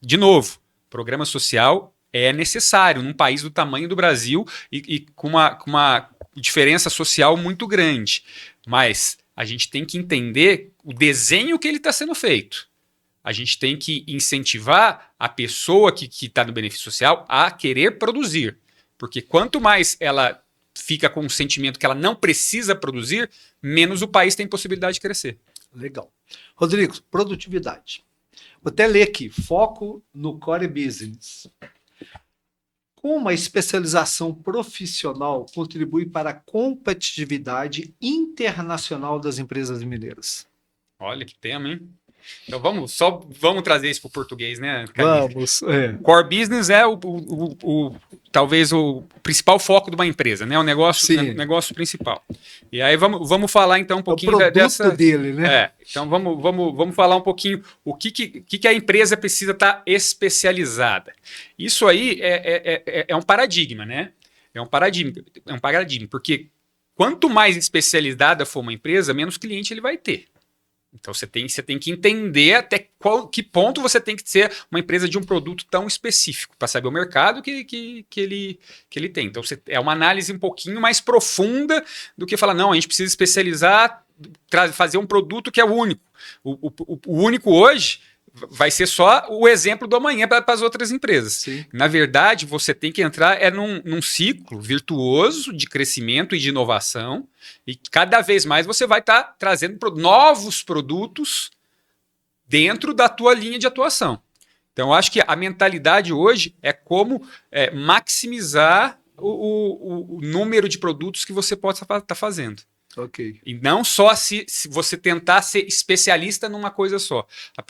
de novo, programa social é necessário num país do tamanho do Brasil e com uma diferença social muito grande, mas a gente tem que entender o desenho que ele está sendo feito. A gente tem que incentivar a pessoa que está no benefício social a querer produzir, porque quanto mais ela fica com o sentimento que ela não precisa produzir, menos o país tem possibilidade de crescer. Legal. Rodrigo, produtividade. Vou até ler aqui, foco no core business. Como a especialização profissional contribui para a competitividade internacional das empresas mineiras? Olha que tema, hein? Então vamos trazer isso para o português, né? Vamos. Core business é talvez o principal foco de uma empresa, né? O negócio principal. E aí vamos falar então um pouquinho o produto dessa dele, né? Então vamos falar um pouquinho o que a empresa precisa estar especializada. Isso aí é um paradigma, né? É um paradigma, porque quanto mais especializada for uma empresa, menos cliente ele vai ter. Então você tem que entender até que ponto você tem que ser uma empresa de um produto tão específico para saber o mercado que ele tem. Então é uma análise um pouquinho mais profunda do que falar, não, a gente precisa especializar, fazer um produto que é único. O único hoje vai ser só o exemplo do amanhã para as outras empresas. Sim. Na verdade, você tem que entrar num ciclo virtuoso de crescimento e de inovação, e cada vez mais você vai estar trazendo novos produtos dentro da tua linha de atuação. Então, eu acho que a mentalidade hoje é como maximizar o número de produtos que você pode estar fazendo. Okay. E não só se você tentar ser especialista numa coisa só.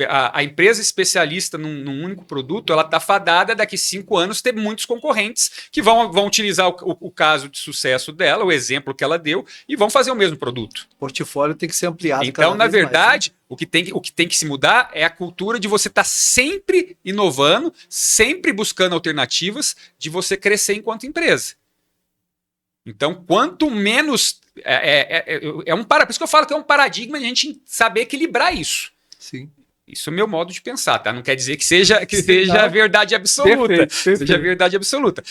A empresa especialista num único produto, ela está fadada daqui 5 anos ter muitos concorrentes que vão utilizar o caso de sucesso dela, o exemplo que ela deu, e vão fazer o mesmo produto. O portfólio tem que ser ampliado. Então, na verdade, mais, né? o que tem que se mudar é a cultura de você estar sempre inovando, sempre buscando alternativas de você crescer enquanto empresa. Então, quanto menos... por isso que eu falo que é um paradigma de a gente saber equilibrar isso. Sim. Isso é o meu modo de pensar, tá? Não quer dizer que seja a verdade absoluta. Perfeito. Seja a verdade absoluta.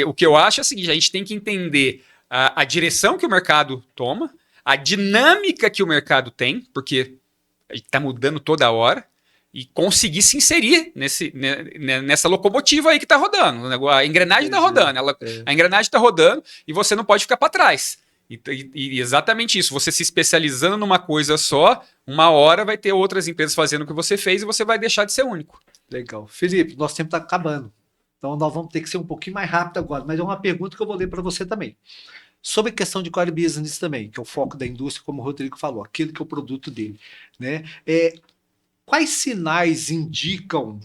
O que eu acho é o seguinte, a gente tem que entender a direção que o mercado toma, a dinâmica que o mercado tem, porque está mudando toda hora, e conseguir se inserir nessa locomotiva aí que está rodando. A engrenagem está rodando, a engrenagem está rodando e você não pode ficar para trás. E exatamente isso, você se especializando numa coisa só, uma hora vai ter outras empresas fazendo o que você fez e você vai deixar de ser único. Legal. Felipe, nosso tempo está acabando. Então nós vamos ter que ser um pouquinho mais rápido agora, mas é uma pergunta que eu vou ler para você também. Sobre a questão de core business também, que é o foco da indústria, como o Rodrigo falou, aquilo que é o produto dele, né? Quais sinais indicam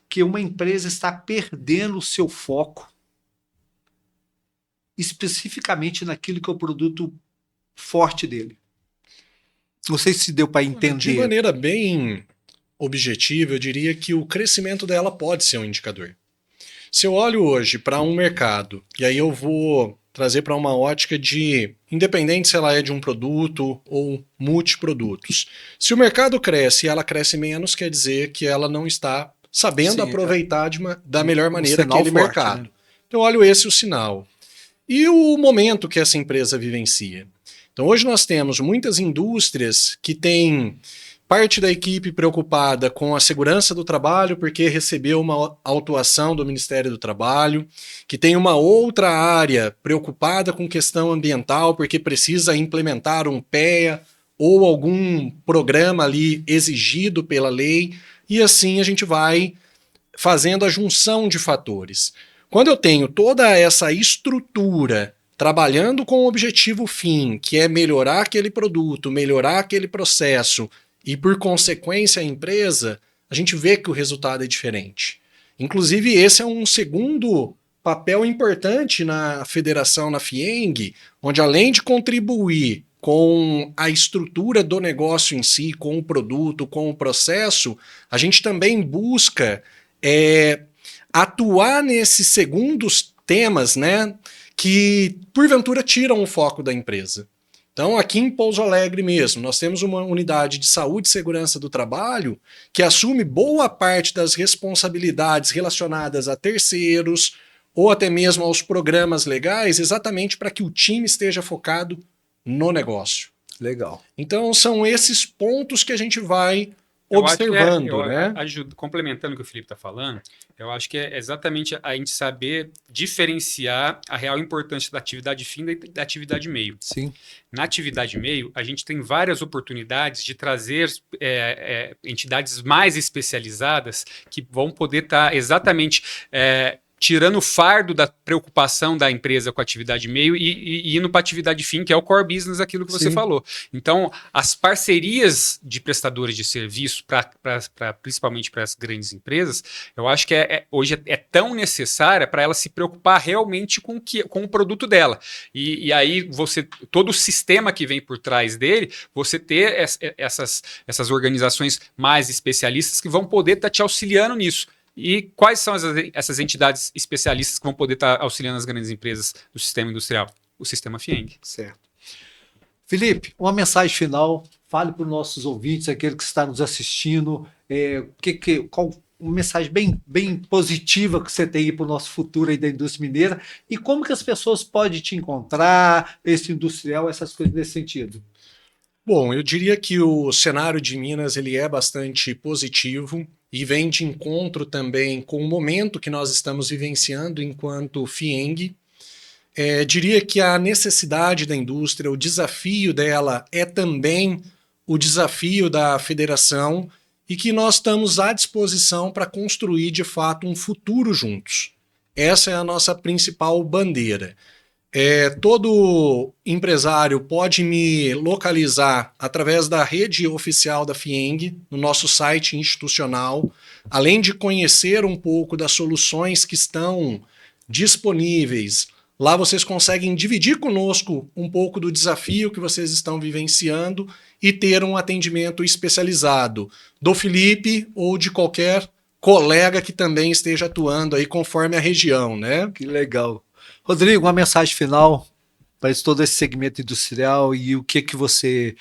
que uma empresa está perdendo o seu foco especificamente naquilo que é o produto forte dele? Não sei se deu para entender. De maneira bem objetiva, eu diria que o crescimento dela pode ser um indicador. Se eu olho hoje para um mercado, e aí eu vou trazer para uma ótica de, independente se ela é de um produto ou multiprodutos. Se o mercado cresce e ela cresce menos, quer dizer que ela não está sabendo aproveitar da melhor maneira aquele mercado. Né? Então, olho esse o sinal. e o momento que essa empresa vivencia. Então, hoje nós temos muitas indústrias que têm parte da equipe preocupada com a segurança do trabalho, porque recebeu uma autuação do Ministério do Trabalho, que tem uma outra área preocupada com questão ambiental, porque precisa implementar um PEA ou algum programa ali exigido pela lei, e assim a gente vai fazendo a junção de fatores. Quando eu tenho toda essa estrutura trabalhando com o objetivo fim, que é melhorar aquele produto, melhorar aquele processo e, por consequência, a empresa, a gente vê que o resultado é diferente. Inclusive, esse é um segundo papel importante na federação, na FIENG, onde além de contribuir com a estrutura do negócio em si, com o produto, com o processo, a gente também busca atuar nesses segundos temas, né, que porventura tiram o foco da empresa. Então, aqui em Pouso Alegre mesmo, nós temos uma unidade de saúde e segurança do trabalho que assume boa parte das responsabilidades relacionadas a terceiros ou até mesmo aos programas legais, exatamente para que o time esteja focado no negócio. Legal. Então, são esses pontos que a gente vai observando, né? Complementando o que o Felipe está falando, eu acho que é exatamente a gente saber diferenciar a real importância da atividade fim da atividade meio. Sim. Na atividade meio, a gente tem várias oportunidades de trazer entidades mais especializadas que vão poder estar exatamente tirando o fardo da preocupação da empresa com a atividade meio e indo para a atividade fim, que é o core business, aquilo que você falou. Então, as parcerias de prestadores de serviço, principalmente para as grandes empresas, eu acho que hoje é tão necessária para ela se preocupar realmente com o produto dela. E aí, todo o sistema que vem por trás dele, você ter essas organizações mais especialistas que vão poder estar te auxiliando nisso. E quais são essas entidades especialistas que vão poder estar auxiliando as grandes empresas do sistema industrial? O sistema FIENG. Certo. Felipe, uma mensagem final. Fale para os nossos ouvintes, aquele que está nos assistindo, qual uma mensagem bem positiva que você tem aí para o nosso futuro aí da indústria mineira e como que as pessoas podem te encontrar, esse industrial, essas coisas nesse sentido. Bom, eu diria que o cenário de Minas ele é bastante positivo e vem de encontro também com o momento que nós estamos vivenciando enquanto FIENG. Diria que a necessidade da indústria, o desafio dela é também o desafio da federação e que nós estamos à disposição para construir de fato um futuro juntos. Essa é a nossa principal bandeira. Todo empresário pode me localizar através da rede oficial da FIENG, no nosso site institucional, além de conhecer um pouco das soluções que estão disponíveis. Lá vocês conseguem dividir conosco um pouco do desafio que vocês estão vivenciando e ter um atendimento especializado do Felipe ou de qualquer colega que também esteja atuando aí conforme a região, né? Que legal. Rodrigo, uma mensagem final para todo esse segmento industrial e o que você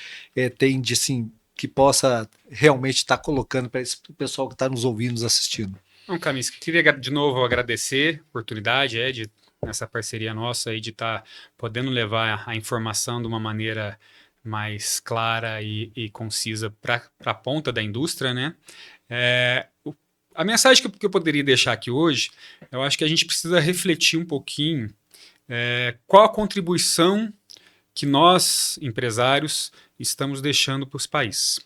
tem de assim, que possa realmente estar colocando para esse pessoal que está nos ouvindo, nos assistindo. Não, Camis, queria de novo agradecer a oportunidade nessa parceria nossa aí de estar podendo levar a informação de uma maneira mais clara e concisa para a ponta da indústria, né? A mensagem que eu poderia deixar aqui hoje, eu acho que a gente precisa refletir um pouquinho qual a contribuição que nós, empresários, estamos deixando para os países.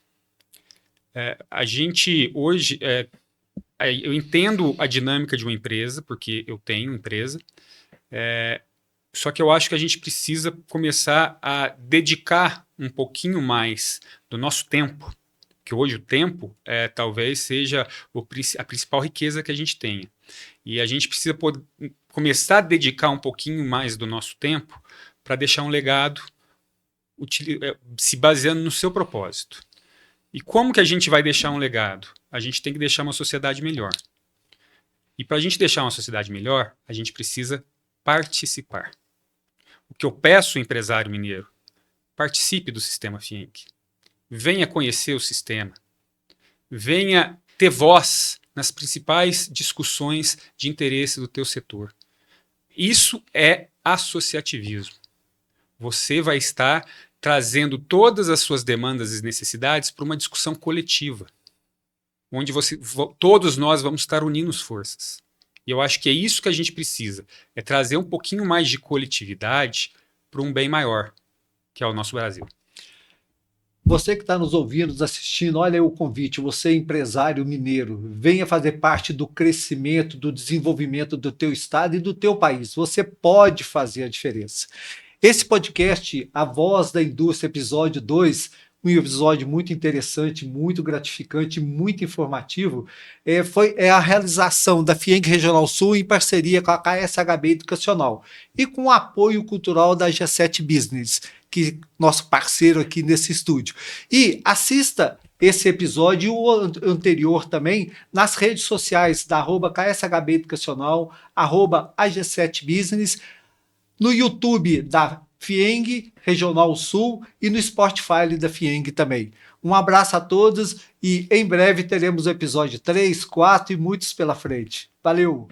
A gente hoje, eu entendo a dinâmica de uma empresa, porque eu tenho empresa, só que eu acho que a gente precisa começar a dedicar um pouquinho mais do nosso tempo, que hoje o tempo talvez seja a principal riqueza que a gente tenha. E a gente precisa começar a dedicar um pouquinho mais do nosso tempo para deixar um legado se baseando no seu propósito. E como que a gente vai deixar um legado? A gente tem que deixar uma sociedade melhor. E para a gente deixar uma sociedade melhor, a gente precisa participar. O que eu peço ao empresário mineiro, participe do sistema FIENG. Venha conhecer o sistema. Venha ter voz nas principais discussões de interesse do teu setor. Isso é associativismo. Você vai estar trazendo todas as suas demandas e necessidades para uma discussão coletiva, onde todos nós vamos estar unindo forças. E eu acho que é isso que a gente precisa, é trazer um pouquinho mais de coletividade para um bem maior, que é o nosso Brasil. Você que está nos ouvindo, nos assistindo, olha aí o convite, você empresário mineiro, venha fazer parte do crescimento, do desenvolvimento do teu estado e do teu país. Você pode fazer a diferença. Esse podcast, A Voz da Indústria, episódio 2, um episódio muito interessante, muito gratificante, muito informativo, é a realização da FIENG Regional Sul em parceria com a KSHB Educacional e com o apoio cultural da G7 Business, que nosso parceiro aqui nesse estúdio. E assista esse episódio e o anterior também nas redes sociais da @KSHB Educacional, @AG7 Business, no YouTube da FIENG Regional Sul e no Spotify da FIENG também. Um abraço a todos e em breve teremos o episódio 3, 4 e muitos pela frente. Valeu!